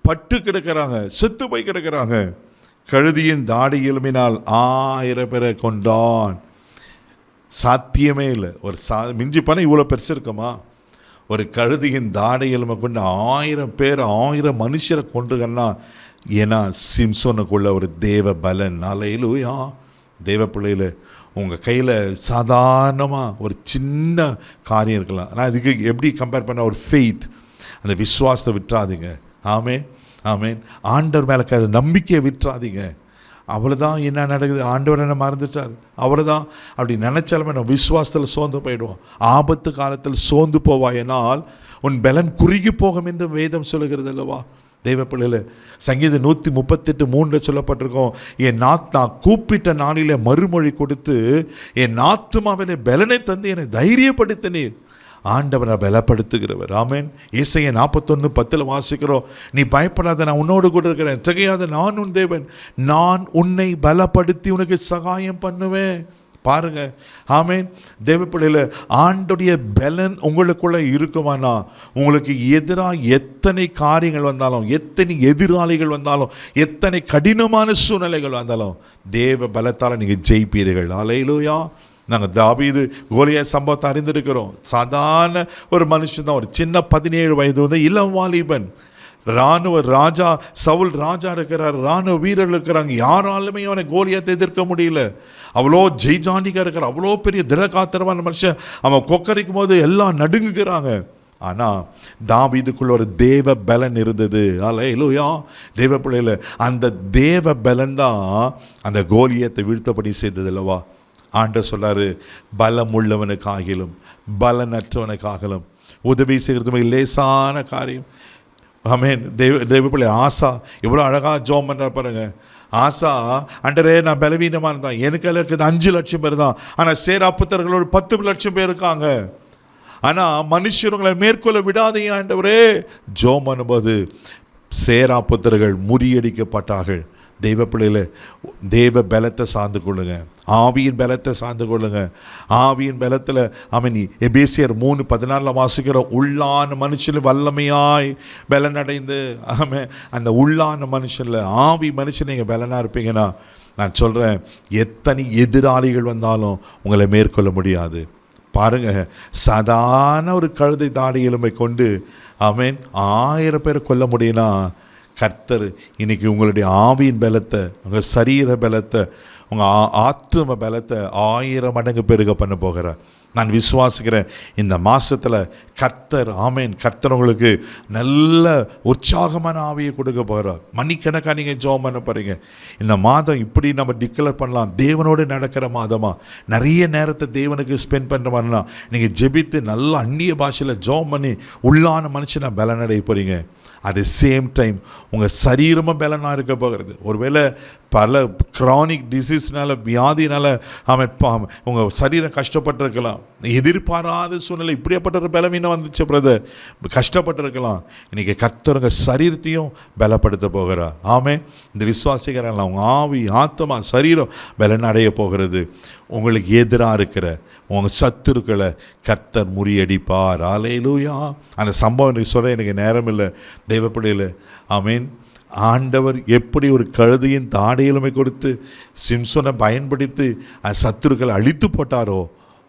பட்டு கிடக்கிறாங்க, செத்து போய் கிடக்கிறாங்க. கழுதையின் தாடை எலும்பினால் 1000 பேரை கொன்றான். சாத்தியமே இல்லை. ஒரு மிஞ்சி பண்ண இவ்வளோ பெருசு இருக்குமா? ஒரு கழுதையின் தாடை எலும்பை கொண்டு 1000 பேர் 1000 மனுஷரை கொண்டுங்கன்னா, ஏன்னா சிம்சோனுக்குள்ள ஒரு தேவ பலன். ஹல்லேலூயா. தேவ பிள்ளையில் உங்கள் கையில் சாதாரணமாக ஒரு சின்ன காரியம் இருக்கலாம். ஆனால் இதுக்கு எப்படி கம்பேர் பண்ண ஒரு ஃபெய்த், அந்த விசுவாசத்தை விட்டுறாதீங்க. ஆமென், ஆமென். ஆண்டவர் மேலே நம்பிக்கையை விட்டுறாதீங்க. அவ்வளோதான். என்ன நடக்குது? ஆண்டவர் என்ன மறந்துட்டார், அவ்வளோதான். அப்படி நினச்சாலுமே நம்ம விசுவாசத்தில் சோர்ந்து போயிடுவோம். ஆபத்து காலத்தில் சோர்ந்து போவாயனால் உன் பலன் குறுகி போகும் என்று வேதம் சொல்லுகிறது அல்லவா? தெய்வ பிள்ளையில் சங்கீதம் 138:3 சொல்லப்பட்டிருக்கோம், என் நான் கூப்பிட்ட நாளிலே மறுமொழி கொடுத்து என் ஆத்துமாவிலே பலனை தந்து என்னை தைரியப்படுத்தினீர். ஆண்டவரை பலப்படுத்துகிறவர். ஆமென். ஏசாயா 41:10 வாசிக்கிறோம், நீ பயப்படாத, நான் உன்னோடு கூட இருக்கிறேன், திகையாத, நான் உன் தேவன், நான் உன்னை பலப்படுத்தி உனக்கு சகாயம் பண்ணுவேன். பாருங்க, ஆமென். தேவ பிள்ளையில் ஆண்டுடைய பலன் உங்களுக்குள்ள இருக்குமானா, உங்களுக்கு எதிராக எத்தனை காரியங்கள் வந்தாலும், எத்தனை எதிராளிகள் வந்தாலும், எத்தனை கடினமான சூழ்நிலைகள் வந்தாலும் தேவ பலத்தால் நீங்கள் ஜெயிப்பீர்கள். ஹல்லேலூயா. நாங்கள் தாவீது கோலியாத் சம்பவத்தை அறிந்திருக்கிறோம். சாதாரண ஒரு மனுஷன் தான், ஒரு சின்ன 17 வயது இளம் வாலிபன். இராணுவ ராஜா சவுல் ராஜா இருக்கிறார், இராணுவ வீரர்கள் இருக்கிறாங்க, யாராலுமே அவனை கோலியாத்தை எதிர்க்க முடியல. அவ்வளோ ஜெய்ஜாண்டிக்காக இருக்கிறார், அவ்வளோ பெரிய திடகாத்திரமான மனுஷன். அவன் கொக்கரிக்கும் போது எல்லாம் நடுங்குகிறாங்க. ஆனால் தாவீதுக்குள்ள ஒரு தேவ பலன் இருந்தது. ஹல்லேலூயா. தேவ பிள்ளையில் அந்த தேவ பலன் தான் அந்த கோலியத்தை வீழ்த்தபடி செய்தது அல்லவா? ஆண்டவர் சொல்றாரு, பலம் உள்ளவனுக்காகிலும் பலனற்றவனுக்காகிலும் உதவி செய்கிறது லேசான காரியம். ஆமென். தெய்வ பிள்ளை ஆசா எவ்வளோ அழகாக ஜோம் பண்ணுற பாருங்க. ஆசா, ஆண்டரே நான் பலவீனமாக இருந்தான், எனக்கு இருக்குது 5 லட்சம் பேர் தான், ஆனால் சேராப்புத்தர்களோடு 10 லட்சம் பேர் இருக்காங்க. ஆனால் மனுஷர்களை மேற்கொள்ள விடாதீங்க ஆண்டவரே. ஜோம் பண்ணும்போது சேராப்புத்தர்கள் முறியடிக்கப்பட்டார்கள். தெய்வ பிள்ளையில் தேவ பலத்தை சார்ந்து கொள்ளுங்க, ஆவியின் பலத்தை சார்ந்து கொள்ளுங்க. ஆவியின் பலத்தில் அவன் எபேசியர் 3:14 வாசிக்கிற உள்ளான மனுஷன் வல்லமையாய் பலன் அடைந்து, ஆமாம், அந்த உள்ளான மனுஷனில் ஆவி மனுஷன் நீங்கள் பலனாக இருப்பீங்கன்னா, நான் சொல்கிறேன், எத்தனை எதிராளிகள் வந்தாலும் உங்களை மேற்கொள்ள முடியாது. பாருங்க, சாதாரண ஒரு கழுதை தாடை எலும்பை கொண்டு ஆமென் 1000 பேரை கொல்ல முடியும்னா, கர்த்தர் இன்னைக்கு உங்களுடைய ஆவியின் பலத்தை, உங்கள் சரீர பலத்தை, உங்கள் ஆத்தும பலத்தை 1000 மடங்கு பெருக பண்ண போகிறார். நான் விசுவாசிக்கிறேன், இந்த மாதத்தில் கர்த்தர், ஆமேன், கர்த்தர் உங்களுக்கு நல்ல உற்சாகமான ஆவியை கொடுக்க போகிறார். மணிக்கணக்காக நீங்கள் ஜெபம் பண்ண போகிறீங்க. இந்த மாதம் இப்படி நம்ம டிக்ளேர் பண்ணலாம், தேவனோடு நடக்கிற மாதமாக. நிறைய நேரத்தை தேவனுக்கு ஸ்பெண்ட் பண்ணுற மாதிரிலாம் நீங்கள் ஜெபித்து நல்ல அந்நிய பாஷையில் ஜெபம் பண்ணி உள்ளான மனுஷனை பலனடைய போகிறீங்க. அட் த சேம் டைம் உங்கள் சரீரமும் பலனாக இருக்க போகிறது. ஒருவேளை பல க்ரானிக் டிசீஸ்னால, வியாதினால அவன் உங்கள் சரீரம் கஷ்டப்பட்டிருக்கலாம். எதிர்பாராத சூழ்நிலை இப்படியாப்பட்ட ஒரு பலவீனம் வந்துச்சு பிரதர், கஷ்டப்பட்டிருக்கலாம். இன்றைக்கி கர்த்தருங்க சரீரத்தையும் பலப்படுத்த போகிறார். ஆமே, இந்த விசுவாசிக்கிறாங்களா, அவங்க ஆவி, ஆத்மா, சரீரம் பலன் அடைய போகிறது. உங்களுக்கு எதிராக இருக்கிற, உங்கள் சத்துருக்களை கர்த்தர் முறியடிப்பார். அல்லேலூயா. அந்த சம்பவம் எனக்கு சொல்ல எனக்கு நேரம் இல்லை தெய்வப்பிள்ளையில். ஆமீன். ஆண்டவர் எப்படி ஒரு கழுதையின் தாடையிலுமை கொடுத்து சிம்சோனை பயன்படுத்தி அந்த சத்துருக்களை அழித்து போட்டாரோ,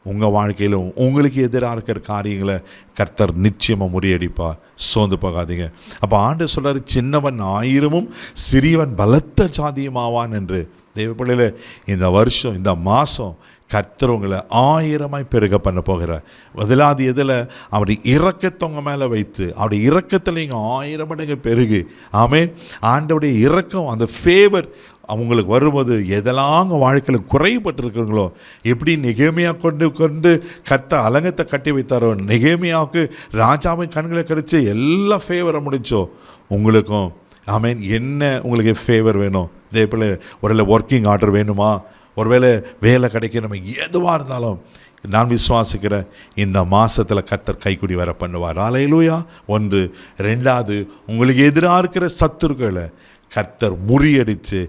உங்கள் வாழ்க்கையிலும் உங்களுக்கு எதிராக இருக்கிற காரியங்களை கர்த்தர் நிச்சயமாக முறியடிப்பார். சோர்ந்து போகாதீங்க. அப்போ ஆண்டவர் சொல்கிறார், சின்னவன் 1000 சிறியவன் பலத்த ஜாதியும் ஆவான் என்று. தெய்வப்பிள்ளையில் இந்த வருஷம் இந்த மாதம் கர்த்தர் உங்களை 1000 பெருக பண்ண போகிறார். முதலாவது எதில்? அவருடைய இரக்கத்தை மேலே வைத்து அவருடைய இரக்கத்தில் நீங்கள் 1000 மடங்கு பெருகு. ஆமேன். ஆண்டவருடைய இரக்கம், அந்த ஃபேவர் அவங்களுக்கு வரும்போது எதெல்லாம் அவங்க வாழ்க்கையில் குறைபட்டிருக்கிறீங்களோ, எப்படி நெகேமியா கொண்டு கர்த்தர் அலங்கத்தை கட்டி வைத்தாரோ, நெகேமியாவுக்கு ராஜாவின் கண்களை கிடைச்சி எல்லா ஃபேவரை முடிச்சோ, உங்களுக்கும் ஆமேன். என்ன உங்களுக்கு ஃபேவர் வேணும்? இதே போல் ஒருவேளை ஒர்க்கிங் ஆர்டர் வேணுமா, ஒருவேளை வேலை கிடைக்கணுமா, எதுவாக இருந்தாலும் நான் விசுவாசிக்கிறேன் இந்த மாதத்தில் கர்த்தர் கைக்குடி வர பண்ணுவார். அல்லேலூயா. 1. 2, உங்களுக்கு எதிராக இருக்கிற சத்துருக்களை கர்த்தர் முறியடித்து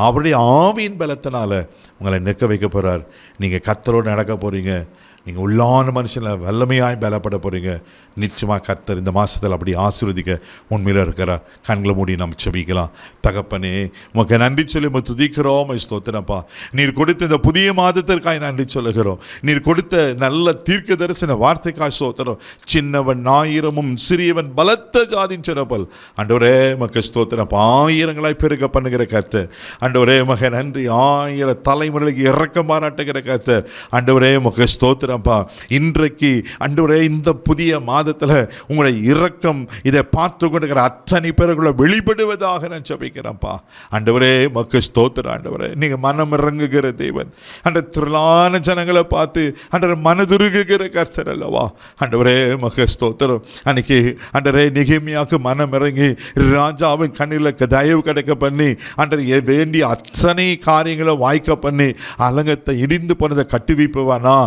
அவருடைய ஆவியின் பலத்தினால உங்களை நிற்க வைக்க போகிறார். நீங்கள் கர்த்தரோடு நடக்க போகிறீங்க. நீங்கள் உள்ளான மனுஷனில் வல்லமையாய் பலப்பட போகிறீங்க. நிச்சயமாக கர்த்தர் இந்த மாதத்தில் அப்படி ஆசீர்வதிக்க உண்மையில் இருக்கிறார். கண்களை மூடி நம்ம செபிக்கலாம். தகப்பனே, உமக்கு நன்றி சொல்லி உமக்கு துதிக்கிறோம், ஸ்தோத்திரப்பா. நீர் கொடுத்த இந்த புதிய மாதத்திற்காக நன்றி சொல்லுகிறோம். நீர் கொடுத்த நல்ல தீர்க்க தரிசன வார்த்தைக்காக ஸ்தோத்திரம். சின்னவன் 1000 சிறியவன் பலத்த ஜாதின்னு சொன்னபோல் ஆண்டவரே உமக்கு ஸ்தோத்திரம். 1000 பெருக பண்ணுகிற கர்த்தர் ஆண்டவரே உமக்கு நன்றி. 1000 தலைமுறைகளுக்கு இரக்கம் பாராட்டுகிற கர்த்தர் ஆண்டவரே உமக்கு ஸ்தோத்திரம். இன்றைக்கு ஆண்டவரே இந்த புதிய மாதத்தில் உங்களுடைய இரக்கம் இதை பார்த்து கொண்டிருக்கிற அத்தனை பேருக்குள்ள வெளிப்படுவதாக நான் ஜெபிக்கிறேன்ப்பா. ஆண்டவரே உமக்கு ஸ்தோத்திரம். ஆண்டவரே நீங்கள் மனம் இறங்குகிற தேவன். அந்த திரளான ஜனங்களை பார்த்து ஆண்டவரே மனதுருகுகிற கர்த்தர் அல்லவா. ஆண்டவரே உமக்கு ஸ்தோத்திரம். அன்னைக்கு ஆண்டவரே நெகேமியாவுக்கு மனம் இறங்கி ராஜாவின் கண்ணில் தயவு கிடைக்க பண்ணி ஆண்டவரே வேண்டிய அத்தனை காரியங்களை வாய்க்க பண்ணி அலங்கத்தை இடிந்து போனதை கட்டுவிப்புவானா.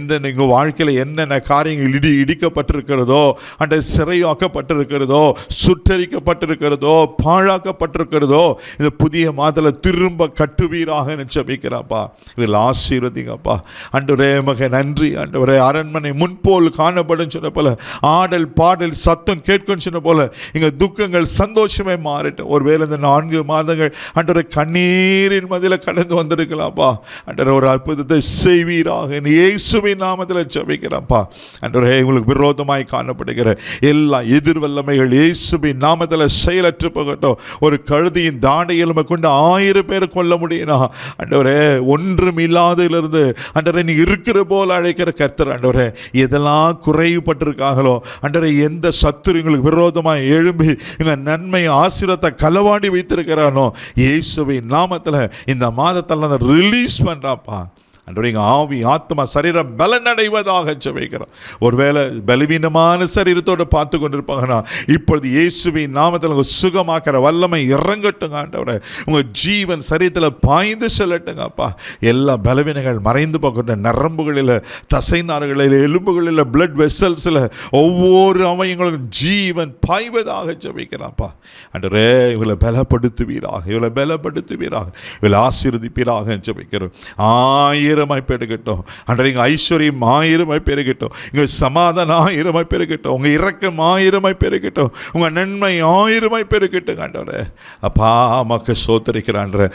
எங்கள் வாழ்க்கையில் என்னென்ன காரியங்கள் இடிக்கப்பட்டிருக்கிறதோ, அந்த சிறையாக்கப்பட்டிருக்கிறதோ, சுட்டரிக்கப்பட்டிருக்கிறதோ, பாழாக்கப்பட்டிருக்கிறதோ, இந்த புதிய மாதத்தில் திரும்ப கட்டுவீராக ஜெபிக்கிறப்பா. இதில் ஆசீர்வதிங்கப்பா. ஆண்டவரே மக நன்றி. ஆண்டவரே அரண்மனை முன்போல் காணப்படும் சொன்ன போல, ஆடல் பாடல் சத்தம் கேட்கும் சொன்ன போல எங்கள் துக்கங்கள் சந்தோஷமே மாறட்டும். ஒருவேளை இந்த 4 மாதங்கள் ஆண்டவரே கண்ணீரின் மதியில் கடந்து வந்திருக்கலாம்ப்பா. ஆண்டவரே ஒரு அற்புதத்தை செய்வீராக இயேசுவின் நாமத்தில் ஜெபிக்கிறேன்ப்பா. ஆண்டவரே உங்களுக்கு விரோதமாய் காணப்படுகிற எல்லா எதிர்வல்லமைகள் இயேசுவின் நாமத்தில் செயலற்று போகட்டும். ஒரு கழுதியின் தாடையில் கொண்டு 1000 பேர் கொல்ல முடியும்னா ஆண்டவரே ஒன்றும் இல்லாததிலிருந்து ஆண்டவரே நீ இருக்கிற போல அழைக்கிற கர்த்தர். ஆண்டவரே எதெல்லாம் குறைவுபட்டிருக்காங்களோ ஆண்டவரே, எந்த சத்துரு எங்களுக்கு விரோதமாக எழும்பி எங்கள் நன்மை ஆசீர்வாதத்தை களவாடி வைத்திருக்கிறானோ, இயேசுவின் நாமத்தில் இந்த மாதத்தில் ரிலீஸ் பண்ணுறாப்பா. ஆண்டவரே எங்கள் ஆவி ஆத்மா சரீரம் பலனடைவதாக ஜெபிக்கிறோம். ஒருவேளை பலவீனமான சரீரத்தோடு பார்த்து கொண்டிருப்பாங்கன்னா இப்பொழுது இயேசுவின் நாமத்தில் சுகமாக்கிற வல்லமை இறங்கட்டுங்க. ஆண்டவரே உங்கள் ஜீவன் சரீரத்தில் பாய்ந்து செல்லட்டுங்கப்பா. எல்லா பலவீனங்கள் மறைந்து போகட்டும். நரம்புகளில், தசைநாறுகளில், எலும்புகளில், பிளட் வெசல்ஸில் ஒவ்வொரு அவயங்களும் ஜீவன் பாய்வதாக ஜெபிக்கிறாப்பா. ஆண்டவரே இவளை பலப்படுத்துவீராக, இவளை பலப்படுத்துவீராக, இவளை ஆசீர்வதிப்பீராக ஜெபிக்கிறோம். 1000 பெருகட்டும். அன்றைய ஐஸ்வர்யம் 1000 பெருகட்டும். இங்க சமாதானம் 1000 பெருகட்டும். உங்க இரக்கம் 1000 பெருகட்டும். உங்க நன்மை 1000 பெருகட்டும். ஆண்டவரே அப்பா மக்க சோதரிக்கிறான்ற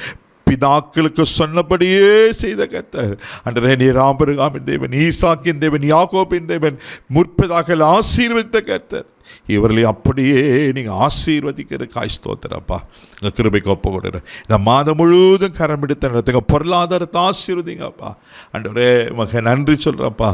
பிதாக்களுக்கு சொன்னபடியே செய்த கர்த்தர். அன்றே நீர் ஆபிரகாமின் தேவன், ஈசாக்கின் தேவன், யாக்கோபின் தேவன், முற்பிதாக்கள் ஆசீர்வதித்த கர்த்தர். இவர்களை அப்படியே நீங்கள் ஆசீர்வதிக்கிற காய் ஸ்தோத்திரப்பா. இந்த கிருபைக்கு ஒப்பு கொடுற இந்த மாதம் முழுவதும் கரம் பிடித்த நடத்துங்க. பொருளாதாரத்தை ஆசீர்வதிங்கப்பா. ஆண்டவரே மக நன்றி சொல்கிறப்பா.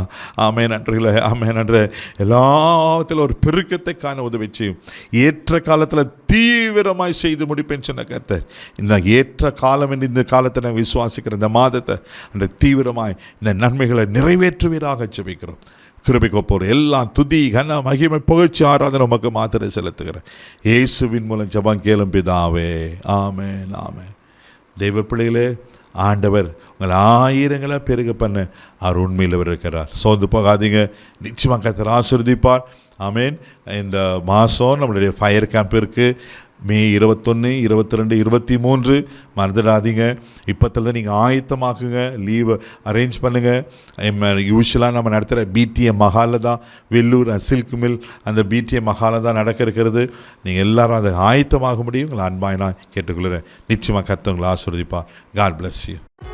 ஆமே நன்றிகளை ஆமே நன்று. எல்லாத்திலும் ஒரு பெருக்கத்தை காண உதவி செய்யும். ஏற்ற காலத்தில் தீவிரமாய் செய்து முடிப்பேன்னு சொன்ன கர்த்தர். இந்த ஏற்ற காலம் என்று இந்த காலத்தை நான் விசுவாசிக்கிறேன். இந்த மாதத்தை அந்த தீவிரமாய் இந்த நன்மைகளை நிறைவேற்றுவீராக ஜெபிக்கிறோம். கிருபைக்கு ஒப்போர் எல்லாம் துதி கன மகிமை புகழ்ச்சி ஆராதனை உமக்கு மாத்திரை செலுத்துகிறேன். இயேசுவின் மூலம் ஜெபம் கேளும் பிதாவே. ஆமென் ஆமென். தெய்வ பிள்ளைகளே, ஆண்டவர் உங்களை 1000 பெருக பண்ண அவர் உண்மையில் இருக்கிறார். சோர்ந்து போகாதீங்க. நிச்சயமாக கர்த்தர் ஆசீர்வதிப்பார். ஆமென். இந்த மாதம் நம்மளுடைய ஃபயர் கேம்ப் இருக்குது. மே 21, 22, 23 மறந்துடாதீங்க. இப்போத்துல நீங்கள் ஆயத்தமாக்குங்க, லீவை அரேஞ்ச் பண்ணுங்கள். யூஸ்வலாக நம்ம நடத்துகிற பிடிஎம் மஹாலில் தான், வெள்ளூர் சில்க் மில் அந்த பிடிஎம் மஹாலில் தான் நடக்க இருக்கிறது. நீங்கள் எல்லாரும் அதை ஆயத்தமாக முடியும். உங்களை அன்பாக நான் கேட்டுக்கொள்கிறேன். நிச்சயமாக கர்த்தர் உங்களை ஆசீர்வதிப்பார். God bless you.